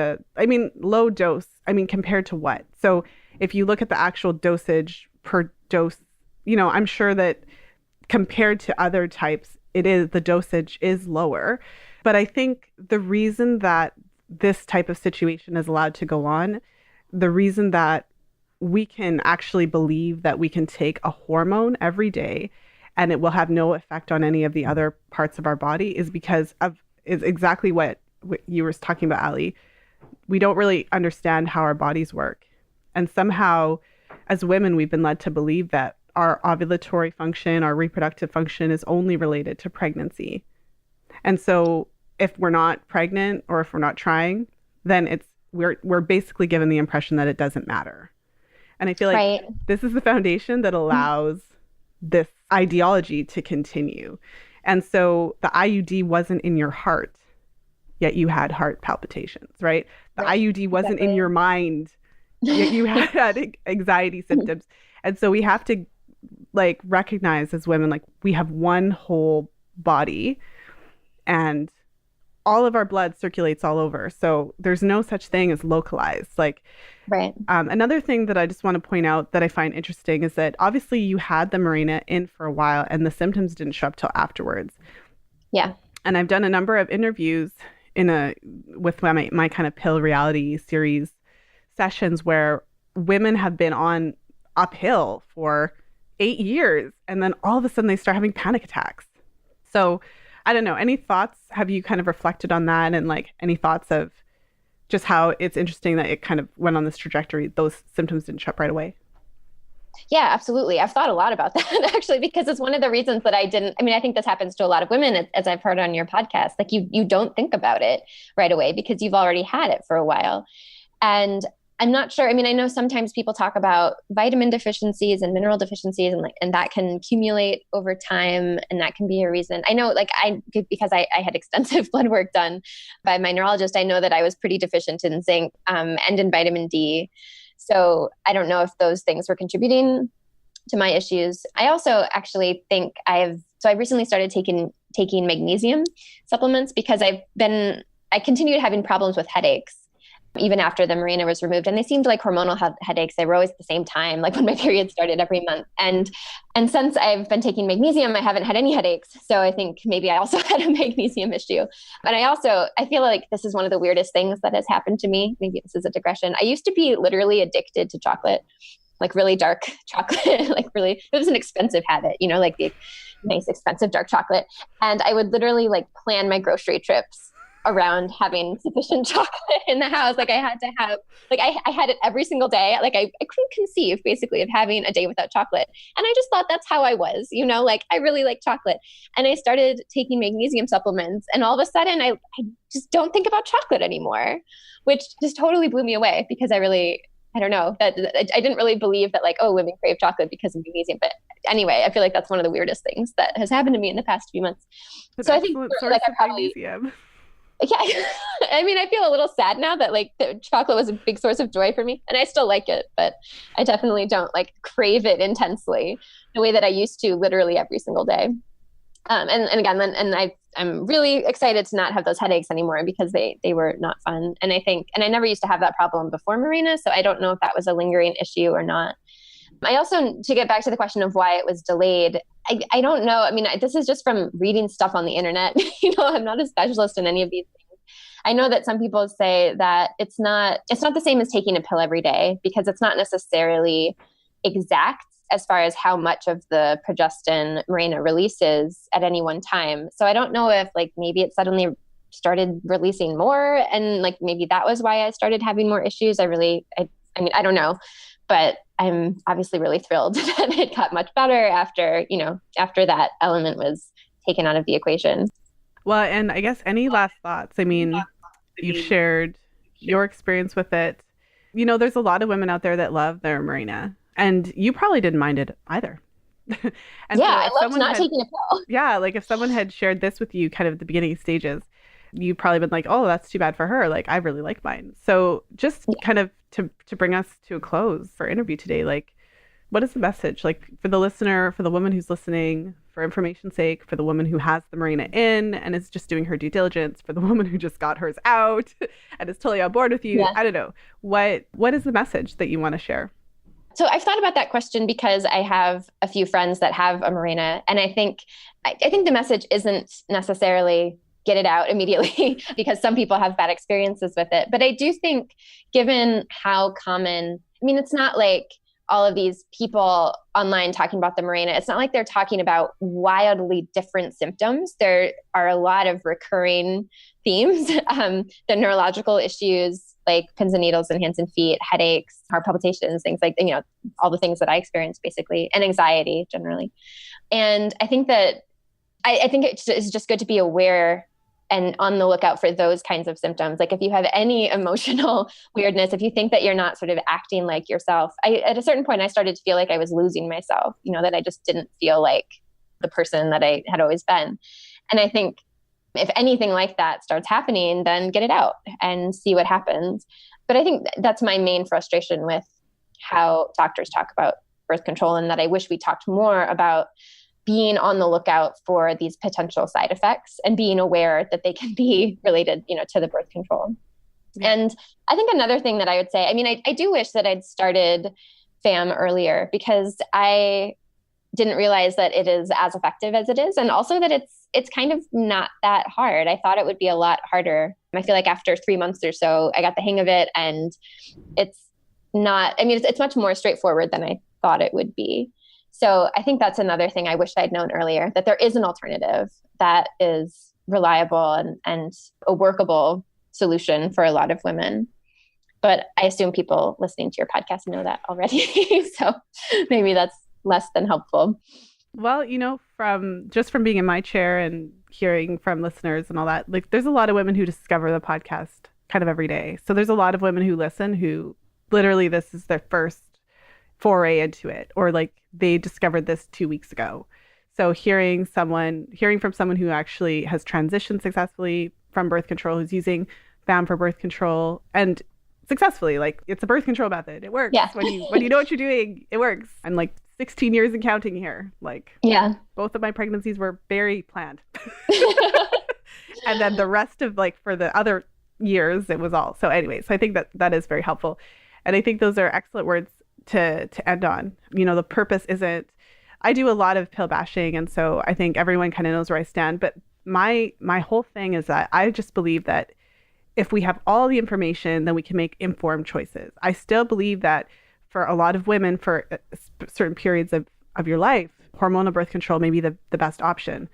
low dose, compared to what? So if you look at the actual dosage per dose, I'm sure that compared to other types, the dosage is lower. But I think the reason that this type of situation is allowed to go on, the reason that we can actually believe that we can take a hormone every day and it will have no effect on any of the other parts of our body is exactly what you were talking about, Allie. We don't really understand how our bodies work. And somehow, as women, we've been led to believe that our ovulatory function, our reproductive function is only related to pregnancy. And so if we're not pregnant or if we're not trying, then we're basically given the impression that it doesn't matter. And I feel like this is the foundation that allows this ideology to continue. And so the IUD wasn't in your heart, yet you had heart palpitations, right? The IUD wasn't in your mind, yet you had anxiety symptoms. And so we have to recognize as women, we have one whole body and all of our blood circulates all over. So there's no such thing as localized. Another thing that I just want to point out that I find interesting is that obviously you had the Mirena in for a while and the symptoms didn't show up till afterwards. Yeah. And I've done a number of interviews with my kind of pill reality series sessions where women have been on uphill for 8 years and then all of a sudden they start having panic attacks. So I don't know, any thoughts? Have you kind of reflected on that and any thoughts of just how it's interesting that it kind of went on this trajectory? Those symptoms didn't show up right away. Yeah, absolutely. I've thought a lot about that actually, because it's one of the reasons that I think this happens to a lot of women, as I've heard on your podcast, you don't think about it right away because you've already had it for a while. And I'm not sure. I know sometimes people talk about vitamin deficiencies and mineral deficiencies and that can accumulate over time. And that can be a reason. I know because I had extensive blood work done by my neurologist, I know that I was pretty deficient in zinc and in vitamin D. So I don't know if those things were contributing to my issues. I also actually think I recently started taking magnesium supplements because I continued having problems with headaches even after the Mirena was removed. And they seemed like hormonal headaches. They were always at the same time, when my period started every month. And since I've been taking magnesium, I haven't had any headaches. So I think maybe I also had a magnesium issue. But I feel like this is one of the weirdest things that has happened to me. Maybe this is a digression. I used to be literally addicted to chocolate, really dark chocolate, really, it was an expensive habit, the nice, expensive dark chocolate. And I would literally plan my grocery trips around having sufficient chocolate in the house. I had to have, I had it every single day. I couldn't conceive basically of having a day without chocolate. And I just thought that's how I was, I really like chocolate. And I started taking magnesium supplements and all of a sudden I just don't think about chocolate anymore, which just totally blew me away because I don't know, that I didn't really believe that women crave chocolate because of magnesium. But anyway, I feel like that's one of the weirdest things that has happened to me in the past few months. So I think magnesium. Yeah. I feel a little sad now that the chocolate was a big source of joy for me and I still like it, but I definitely don't crave it intensely the way that I used to literally every single day. I'm really excited to not have those headaches anymore because they were not fun. And I never used to have that problem before Mirena. So I don't know if that was a lingering issue or not. I also, to get back to the question of why it was delayed, I don't know. This is just from reading stuff on the internet. I'm not a specialist in any of these things. I know that some people say that it's not the same as taking a pill every day because it's not necessarily exact as far as how much of the progestin Mirena releases at any one time. So I don't know if maybe it suddenly started releasing more and maybe that was why I started having more issues. I don't know, but I'm obviously really thrilled that it got much better after that element was taken out of the equation. Well, and I guess any last thoughts? You've shared your experience with it. There's a lot of women out there that love their Mirena, and you probably didn't mind it either. And Yeah, so I if loved someone not had, taking a pill. yeah, like if someone had shared this with you kind of at the beginning stages, you'd probably been like, oh, that's too bad for her. Like, I really like mine. So just Yeah. kind of to bring us to a close for interview today, like, what is the message? Like for the listener, for the woman who's listening, for information's sake, for the woman who has the Mirena in and is just doing her due diligence, for the woman who just got hers out and is totally on board with you. Yeah. I don't know. What is the message that you want to share? So I've thought about that question because I have a few friends that have a Mirena, and I think the message isn't necessarily get it out immediately because some people have bad experiences with it. But I do think, given how common, I mean, it's not like all of these people online talking about the Mirena, it's not like they're talking about wildly different symptoms. There are a lot of recurring themes, the neurological issues like pins and needles in hands and feet, headaches, heart palpitations, things like, all the things that I experience basically, and anxiety generally. And I think that I think it is just good to be aware and on the lookout for those kinds of symptoms. Like if you have any emotional weirdness, if you think that you're not sort of acting like yourself, at a certain point, I started to feel like I was losing myself, that I just didn't feel like the person that I had always been. And I think if anything like that starts happening, then get it out and see what happens. But I think that's my main frustration with how doctors talk about birth control, and that I wish we talked more about being on the lookout for these potential side effects and being aware that they can be related, to the birth control. Yeah. And I think another thing that I would say, I mean, I do wish that I'd started FAM earlier, because I didn't realize that it is as effective as it is. And also that it's kind of not that hard. I thought it would be a lot harder. I feel like after 3 months or so, I got the hang of it, and it's much more straightforward than I thought it would be. So I think that's another thing I wish I'd known earlier, that there is an alternative that is reliable and a workable solution for a lot of women. But I assume people listening to your podcast know that already. So maybe that's less than helpful. Well, from being in my chair and hearing from listeners and all that, like there's a lot of women who discover the podcast kind of every day. So there's a lot of women who listen who literally this is their first foray into it, or like they discovered this 2 weeks ago. So hearing from someone who actually has transitioned successfully from birth control, who's using FAM for birth control and successfully, like it's a birth control method. It works. Yeah. When you know what you're doing, it works. I'm like 16 years and counting here. Like, yeah, both of my pregnancies were very planned. And then the rest of for the other years, it was all. So anyway, so I think that is very helpful. And I think those are excellent words to end on. The purpose isn't, I do a lot of pill bashing. And so I think everyone kind of knows where I stand. But my whole thing is that I just believe that if we have all the information, then we can make informed choices. I still believe that for a lot of women, for certain periods of your life, hormonal birth control may be the best option.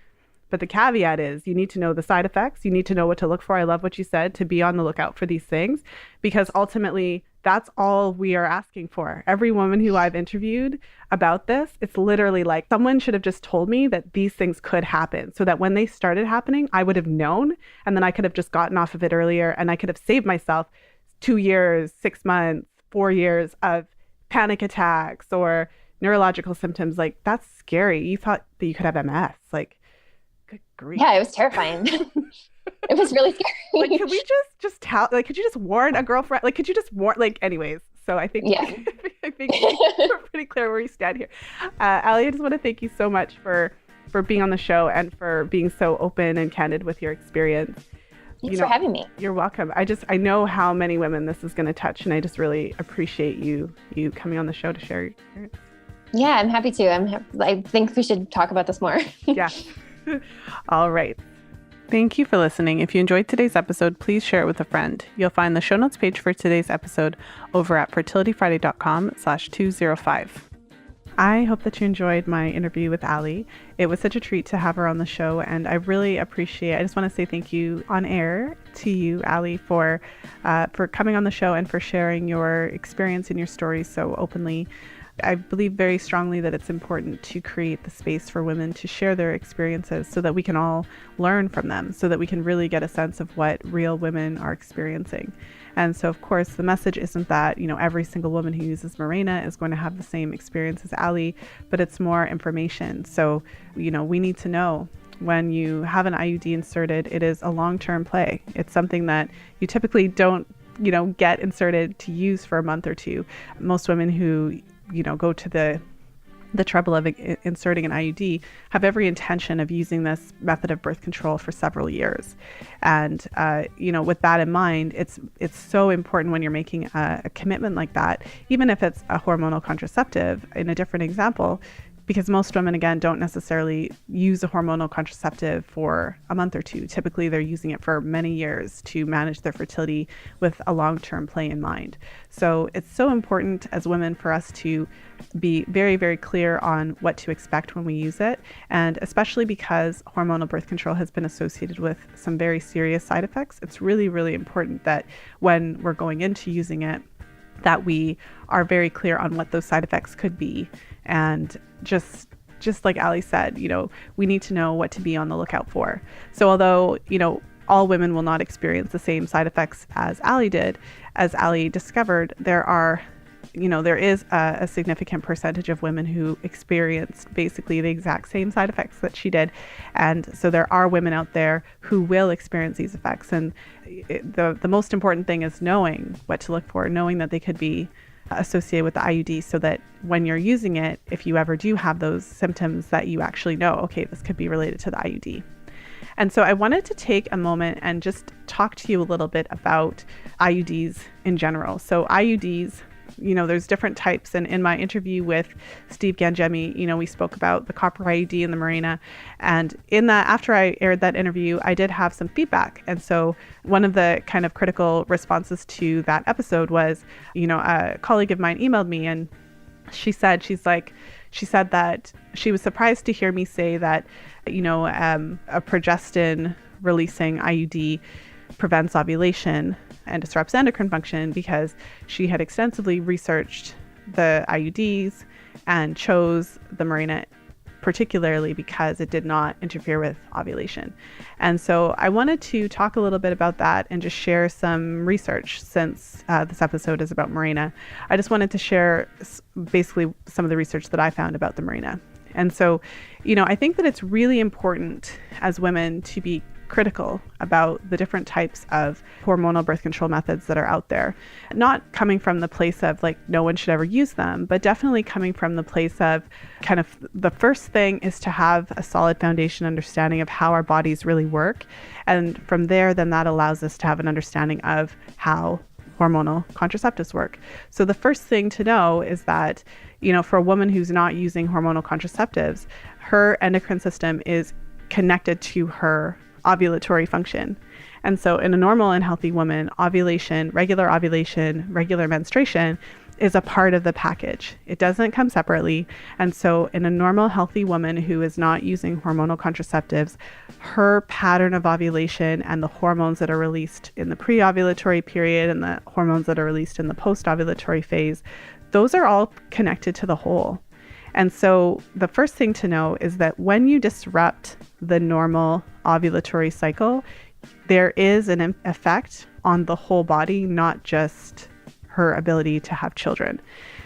But the caveat is you need to know the side effects. You need to know what to look for. I love what you said, to be on the lookout for these things, because ultimately that's all we are asking for. Every woman who I've interviewed about this, it's literally like someone should have just told me that these things could happen, so that when they started happening, I would have known, and then I could have just gotten off of it earlier, and I could have saved myself 2 years, 6 months, 4 years of panic attacks or neurological symptoms. Like, that's scary. You thought that you could have MS. Like, good grief. Yeah, it was terrifying. It was really scary. Like, could we just tell, like, could you just warn a girlfriend? Like, could you just warn, like, anyways. So I think, yeah. I think we're pretty clear where we stand here. Allie, I just want to thank you so much for being on the show and for being so open and candid with your experience. Thanks for having me. You're welcome. I know how many women this is going to touch, and I just really appreciate you coming on the show to share your experience. Yeah, I'm happy to. I think we should talk about this more. Yeah. All right. Thank you for listening. If you enjoyed today's episode, please share it with a friend. You'll find the show notes page for today's episode over at fertilityfriday.com/205. I hope that you enjoyed my interview with Allie. It was such a treat to have her on the show, and I really appreciate it. I just want to say thank you on air to you, Allie, for coming on the show and for sharing your experience and your story so openly. I believe very strongly that it's important to create the space for women to share their experiences so that we can all learn from them, so that we can really get a sense of what real women are experiencing. And so, of course, the message isn't that, every single woman who uses Mirena is going to have the same experience as Allie, but it's more information. So, we need to know when you have an IUD inserted, it is a long-term play. It's something that you typically don't, get inserted to use for a month or two. Most women who, go to the trouble of inserting an IUD have every intention of using this method of birth control for several years. And, with that in mind, it's so important when you're making a commitment like that, even if it's a hormonal contraceptive. In a different example, because most women, again, don't necessarily use a hormonal contraceptive for a month or two. Typically, they're using it for many years to manage their fertility with a long-term play in mind. So it's so important as women for us to be very, very clear on what to expect when we use it. And especially because hormonal birth control has been associated with some very serious side effects, it's really, really important that when we're going into using it, that we are very clear on what those side effects could be. And just like Allie said, we need to know what to be on the lookout for. So although, all women will not experience the same side effects as Allie did, as Allie discovered, there is a significant percentage of women who experienced basically the exact same side effects that she did. And so there are women out there who will experience these effects. And the most important thing is knowing what to look for, knowing that they could be associated with the IUD, so that when you're using it, if you ever do have those symptoms, that you actually know, okay, this could be related to the IUD. And so I wanted to take a moment and just talk to you a little bit about IUDs in general. So IUDs, there's different types. And in my interview with Steve Gangemi, we spoke about the copper IUD and the Mirena. And in that, after I aired that interview, I did have some feedback. And so one of the kind of critical responses to that episode was, a colleague of mine emailed me, and she said that she was surprised to hear me say that, a progestin releasing IUD prevents ovulation and disrupts endocrine function, because she had extensively researched the IUDs and chose the Mirena particularly because it did not interfere with ovulation. And so I wanted to talk a little bit about that and just share some research, since this episode is about Mirena. I just wanted to share basically some of the research that I found about the Mirena. And so, I think that it's really important as women to be critical about the different types of hormonal birth control methods that are out there. Not coming from the place of like, no one should ever use them, but definitely coming from the place of kind of the first thing is to have a solid foundation understanding of how our bodies really work. And from there, then that allows us to have an understanding of how hormonal contraceptives work. So the first thing to know is that, for a woman who's not using hormonal contraceptives, her endocrine system is connected to her ovulatory function. And so in a normal and healthy woman, regular menstruation is a part of the package. It doesn't come separately. And so in a normal, healthy woman who is not using hormonal contraceptives, her pattern of ovulation and the hormones that are released in the pre-ovulatory period and the hormones that are released in the post-ovulatory phase, those are all connected to the whole. And so the first thing to know is that when you disrupt the normal ovulatory cycle, there is an effect on the whole body, not just her ability to have children.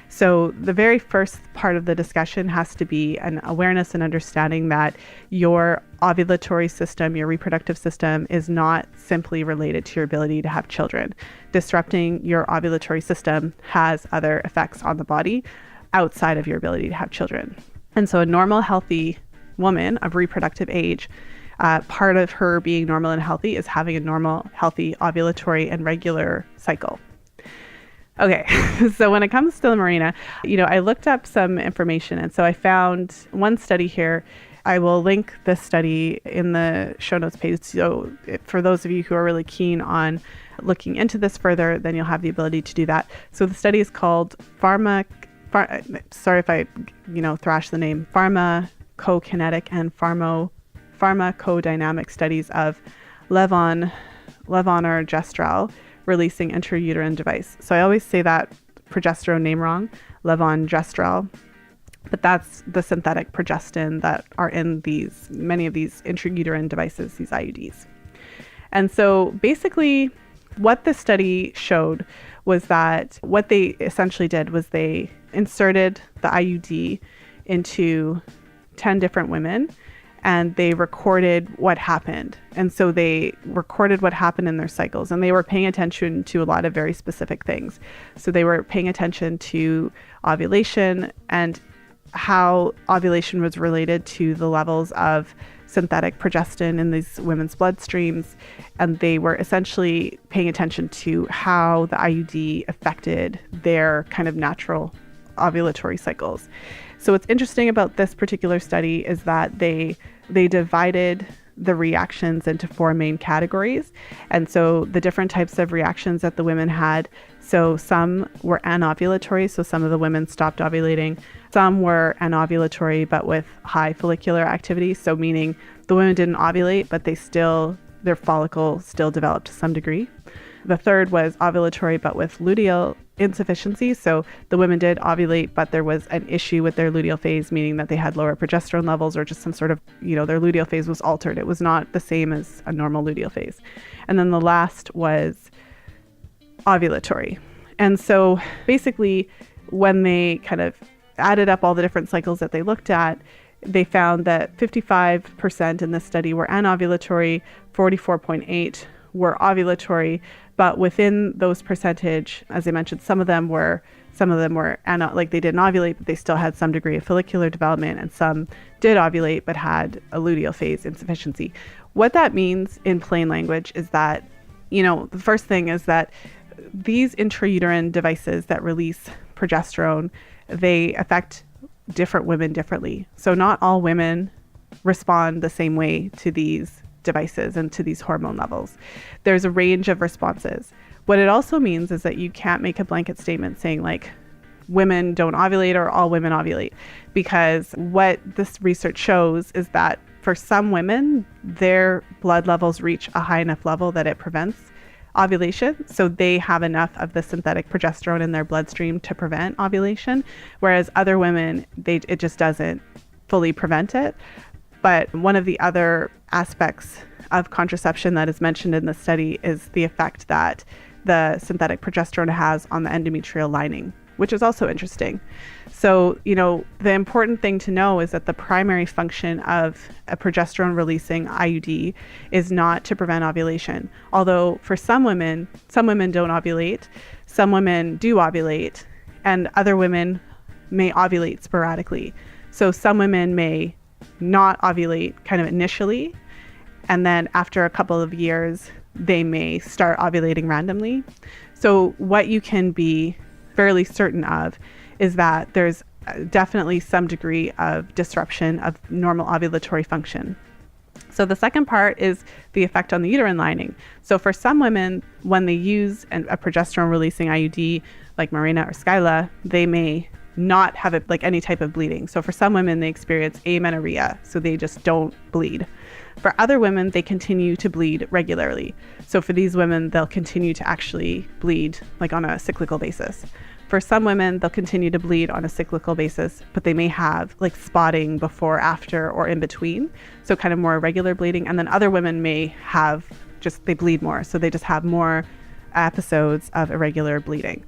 So the very first part of the discussion has to be an awareness and understanding that your ovulatory system, your reproductive system, is not simply related to your ability to have children. Disrupting your ovulatory system has other effects on the body outside of your ability to have children. And so a normal, healthy woman of reproductive age, part of her being normal and healthy is having a normal, healthy ovulatory and regular cycle. Okay, so when it comes to the Mirena, I looked up some information. And so I found one study here. I will link this study in the show notes page. So for those of you who are really keen on looking into this further, then you'll have the ability to do that. So the study is called sorry if I, thrash the name, pharmacokinetic and pharmacodynamic studies of levonorgestrel releasing intrauterine device. So I always say that progesterone name wrong. levonorgestrel. But that's the synthetic progestin that are in many of these intrauterine devices, these IUDs. And so basically what the study showed was that what they essentially did was they inserted the IUD into 10 different women and they recorded what happened. And so they recorded what happened in their cycles, and they were paying attention to a lot of very specific things. So they were paying attention to ovulation and how ovulation was related to the levels of synthetic progestin in these women's bloodstreams. And they were essentially paying attention to how the IUD affected their kind of natural ovulatory cycles. So what's interesting about this particular study is that they divided the reactions into 4 main categories. And so the different types of reactions that the women had, so some were anovulatory, so some of the women stopped ovulating. Some were anovulatory, but with high follicular activity, so meaning the women didn't ovulate, but their follicle still developed to some degree. The third was ovulatory, but with luteal insufficiency. So the women did ovulate, but there was an issue with their luteal phase, meaning that they had lower progesterone levels or just some sort of, their luteal phase was altered. It was not the same as a normal luteal phase. And then the last was ovulatory. And so basically, when they kind of added up all the different cycles that they looked at, they found that 55% in this study were anovulatory, 44.8% were ovulatory, but within those percentage, as I mentioned, some of them were like they didn't ovulate, but they still had some degree of follicular development, and some did ovulate but had a luteal phase insufficiency. What that means in plain language is that, the first thing is that these intrauterine devices that release progesterone, they affect different women differently. So not all women respond the same way to these devices and to these hormone levels. There's a range of responses. What it also means is that you can't make a blanket statement saying like women don't ovulate or all women ovulate, because what this research shows is that for some women, their blood levels reach a high enough level that it prevents ovulation. So they have enough of the synthetic progesterone in their bloodstream to prevent ovulation, whereas other women, it just doesn't fully prevent it. But one of the other aspects of contraception that is mentioned in the study is the effect that the synthetic progesterone has on the endometrial lining, which is also interesting. So, the important thing to know is that the primary function of a progesterone releasing IUD is not to prevent ovulation. Although for some women don't ovulate, some women do ovulate, and other women may ovulate sporadically. So some women may not ovulate kind of initially, and then after a couple of years they may start ovulating randomly. So what you can be fairly certain of is that there's definitely some degree of disruption of normal ovulatory function. So the second part is the effect on the uterine lining. So for some women, when they use a progesterone releasing IUD like Mirena or Skyla, they may not have any type of bleeding. So for some women, they experience amenorrhea, so they just don't bleed. For other women, they continue to bleed regularly. So for these women, they'll continue to actually bleed on a cyclical basis. For some women, they'll continue to bleed on a cyclical basis, but they may have spotting before, after, or in between. So kind of more irregular bleeding. And then other women may have they bleed more. So they just have more episodes of irregular bleeding.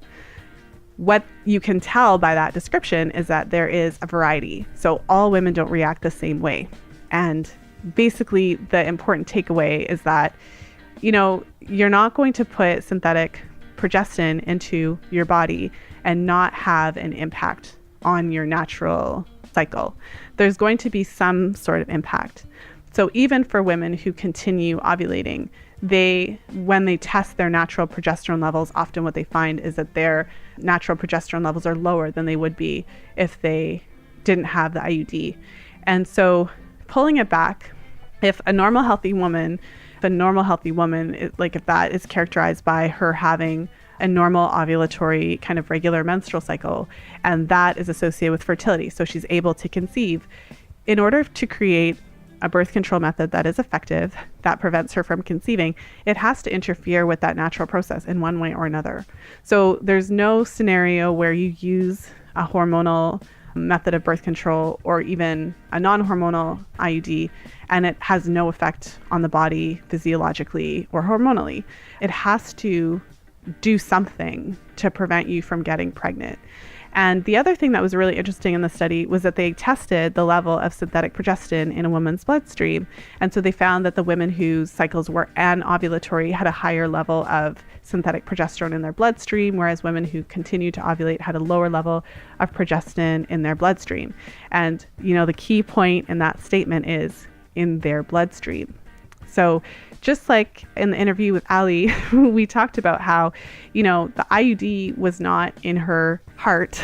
What you can tell by that description is that there is a variety. So all women don't react the same way. And basically the important takeaway is that, you're not going to put synthetic progestin into your body and not have an impact on your natural cycle. There's going to be some sort of impact. So even for women who continue ovulating, when they test their natural progesterone levels, often what they find is that their natural progesterone levels are lower than they would be if they didn't have the IUD. And so pulling it back, if a normal healthy woman, if that is characterized by her having a normal ovulatory kind of regular menstrual cycle, and that is associated with fertility, so she's able to conceive, in order to create a birth control method that is effective, that prevents her from conceiving, it has to interfere with that natural process in one way or another. So there's no scenario where you use a hormonal method of birth control or even a non-hormonal IUD, and it has no effect on the body physiologically or hormonally. It has to do something to prevent you from getting pregnant. And the other thing that was really interesting in the study was that they tested the level of synthetic progestin in a woman's bloodstream. And so they found that the women whose cycles were anovulatory had a higher level of synthetic progesterone in their bloodstream, whereas women who continued to ovulate had a lower level of progestin in their bloodstream. And, the key point in that statement is in their bloodstream. So just like in the interview with Allie, we talked about how, the IUD was not in her heart,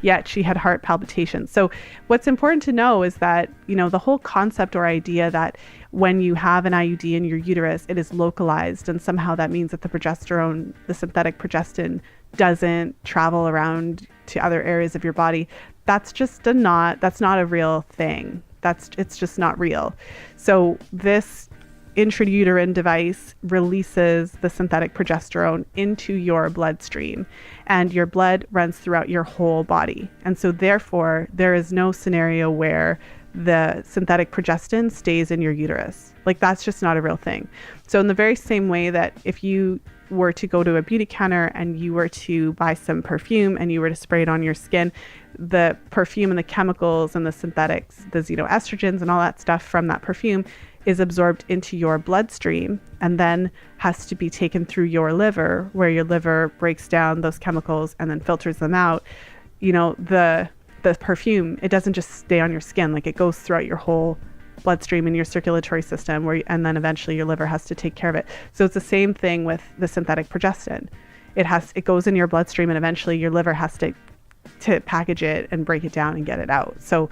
yet she had heart palpitations. So what's important to know is that, the whole concept or idea that when you have an IUD in your uterus, it is localized. And somehow that means that the progesterone, the synthetic progestin, doesn't travel around to other areas of your body. That's not a real thing. It's just not real. So this intrauterine device releases the synthetic progesterone into your bloodstream, and your blood runs throughout your whole body. And so therefore, there is no scenario where the synthetic progestin stays in your uterus. Like, that's just not a real thing. So in the very same way that if you were to go to a beauty counter and you were to buy some perfume and you were to spray it on your skin, the perfume and the chemicals and the synthetics, the xenoestrogens and all that stuff from that perfume is absorbed into your bloodstream and then has to be taken through your liver, where your liver breaks down those chemicals and then filters them out. The perfume, it doesn't just stay on your skin, like it goes throughout your whole bloodstream in your circulatory system, and then eventually your liver has to take care of it. So it's the same thing with the synthetic progestin. It goes in your bloodstream, and eventually your liver has to package it and break it down and get it out. So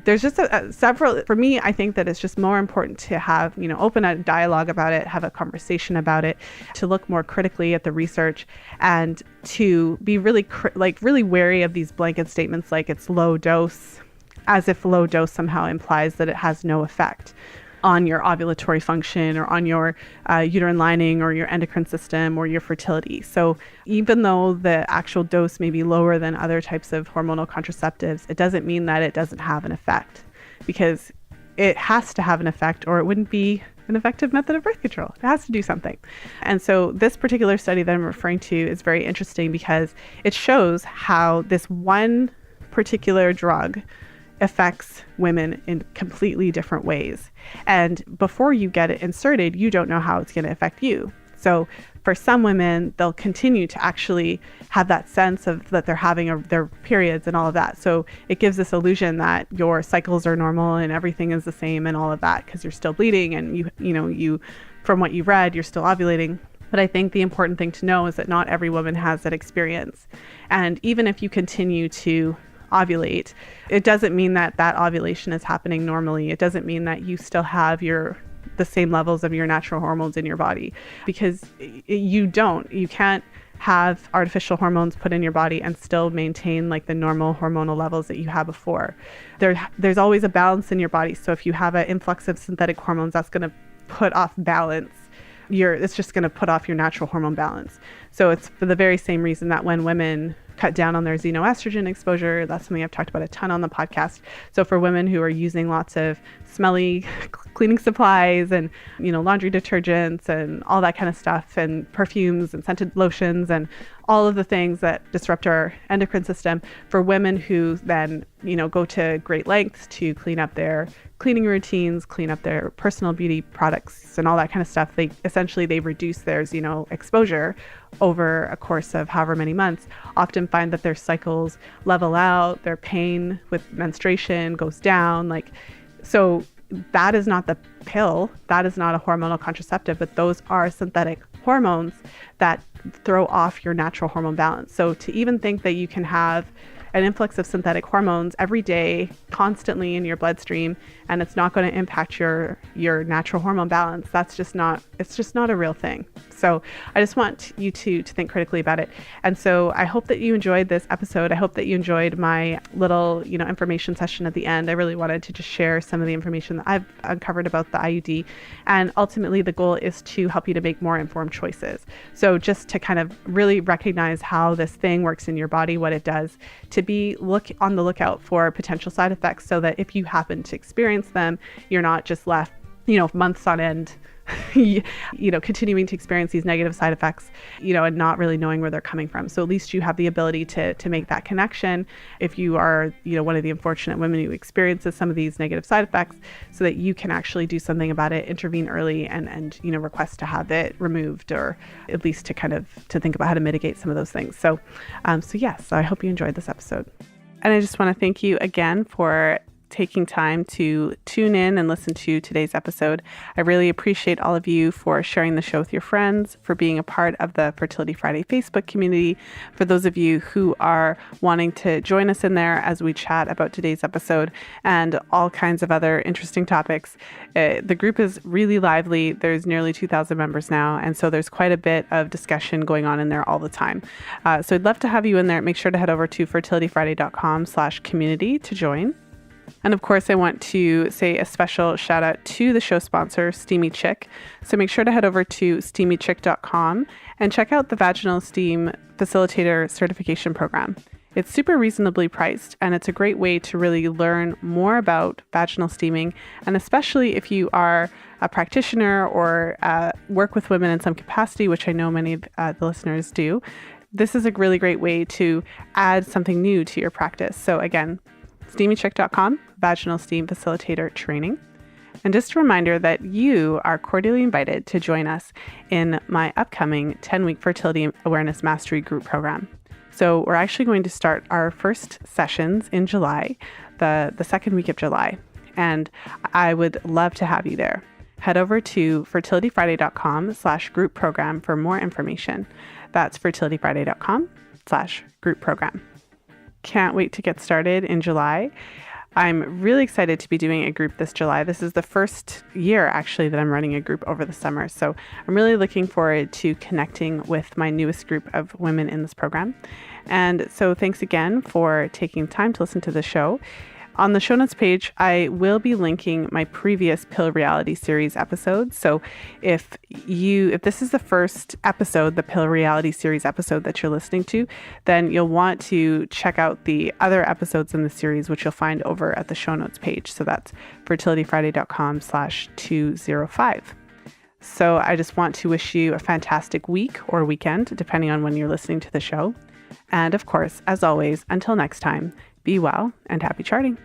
there's just several, for me, I think that it's just more important to have, open a dialogue about it, have a conversation about it, to look more critically at the research, and to be really wary of these blanket statements like it's low dose, as if low dose somehow implies that it has no effect on your ovulatory function or on your uterine lining or your endocrine system or your fertility. So even though the actual dose may be lower than other types of hormonal contraceptives, it doesn't mean that it doesn't have an effect, because it has to have an effect or it wouldn't be an effective method of birth control. It has to do something. And so this particular study that I'm referring to is very interesting because it shows how this one particular drug affects women in completely different ways. And before you get it inserted, you don't know how it's going to affect you. So for some women, they'll continue to actually have that sense of that they're having their periods and all of that. So it gives this illusion that your cycles are normal and everything is the same and all of that, because you're still bleeding and you from what you've read, you're still ovulating. But I think the important thing to know is that not every woman has that experience. And even if you continue to ovulate, it doesn't mean that ovulation is happening normally. It doesn't mean that you still have the same levels of your natural hormones in your body, because you can't have artificial hormones put in your body and still maintain like the normal hormonal levels that you had before. There's always a balance in your body. So if you have an influx of synthetic hormones, that's going to put off balance. It's just going to put off your natural hormone balance. So it's for the very same reason that when women cut down on their xenoestrogen exposure, that's something I've talked about a ton on the podcast. So for women who are using lots of smelly cleaning supplies and, laundry detergents and all that kind of stuff, and perfumes and scented lotions and all of the things that disrupt our endocrine system, for women who then, go to great lengths to clean up their cleaning routines, clean up their personal beauty products and all that kind of stuff, they reduce their exposure over a course of however many months, often find that their cycles level out, their pain with menstruation goes down. So that is not the pill, that is not a hormonal contraceptive, but those are synthetic hormones that throw off your natural hormone balance. So to even think that you can have an influx of synthetic hormones every day, constantly in your bloodstream, and it's not going to impact your natural hormone balance, it's just not a real thing. So I just want you to think critically about it. And so I hope that you enjoyed this episode. I hope that you enjoyed my little, information session at the end. I really wanted to just share some of the information that I've uncovered about the IUD. And ultimately the goal is to help you to make more informed choices. So just to kind of really recognize how this thing works in your body, what it does, to be on the lookout for potential side effects, so that if you happen to experience them, you're not just left, months on end, continuing to experience these negative side effects, and not really knowing where they're coming from. So at least you have the ability to make that connection if you are, one of the unfortunate women who experiences some of these negative side effects, so that you can actually do something about it, intervene early, and request to have it removed, or at least to think about how to mitigate some of those things. So I hope you enjoyed this episode. And I just want to thank you again for taking time to tune in and listen to today's episode. I really appreciate all of you for sharing the show with your friends, for being a part of the Fertility Friday Facebook community. For those of you who are wanting to join us in there as we chat about today's episode and all kinds of other interesting topics. The group is really lively. There's nearly 2,000 members now, and so there's quite a bit of discussion going on in there all the time. So I'd love to have you in there. Make sure to head over to fertilityfriday.com/community to join. And of course, I want to say a special shout out to the show sponsor, Steamy Chick. So make sure to head over to steamychick.com and check out the Vaginal Steam Facilitator Certification Program. It's super reasonably priced, and it's a great way to really learn more about vaginal steaming. And especially if you are a practitioner or work with women in some capacity, which I know many of the listeners do, this is a really great way to add something new to your practice. So again, steamychick.com, Vaginal Steam Facilitator Training. And just a reminder that you are cordially invited to join us in my upcoming 10-week Fertility Awareness Mastery Group program. So we're actually going to start our first sessions in July, the second week of July. And I would love to have you there. Head over to fertilityfriday.com/group program for more information. That's fertilityfriday.com/group program. Can't wait to get started in July. I'm really excited to be doing a group this July. This is the first year actually that I'm running a group over the summer. So I'm really looking forward to connecting with my newest group of women in this program. And so thanks again for taking time to listen to the show. On the show notes page, I will be linking my previous Pill Reality series episodes. So if this is the first episode, the Pill Reality series episode that you're listening to, then you'll want to check out the other episodes in the series, which you'll find over at the show notes page. So that's fertilityfriday.com/205. So I just want to wish you a fantastic week or weekend, depending on when you're listening to the show. And of course, as always, until next time, be well and happy charting.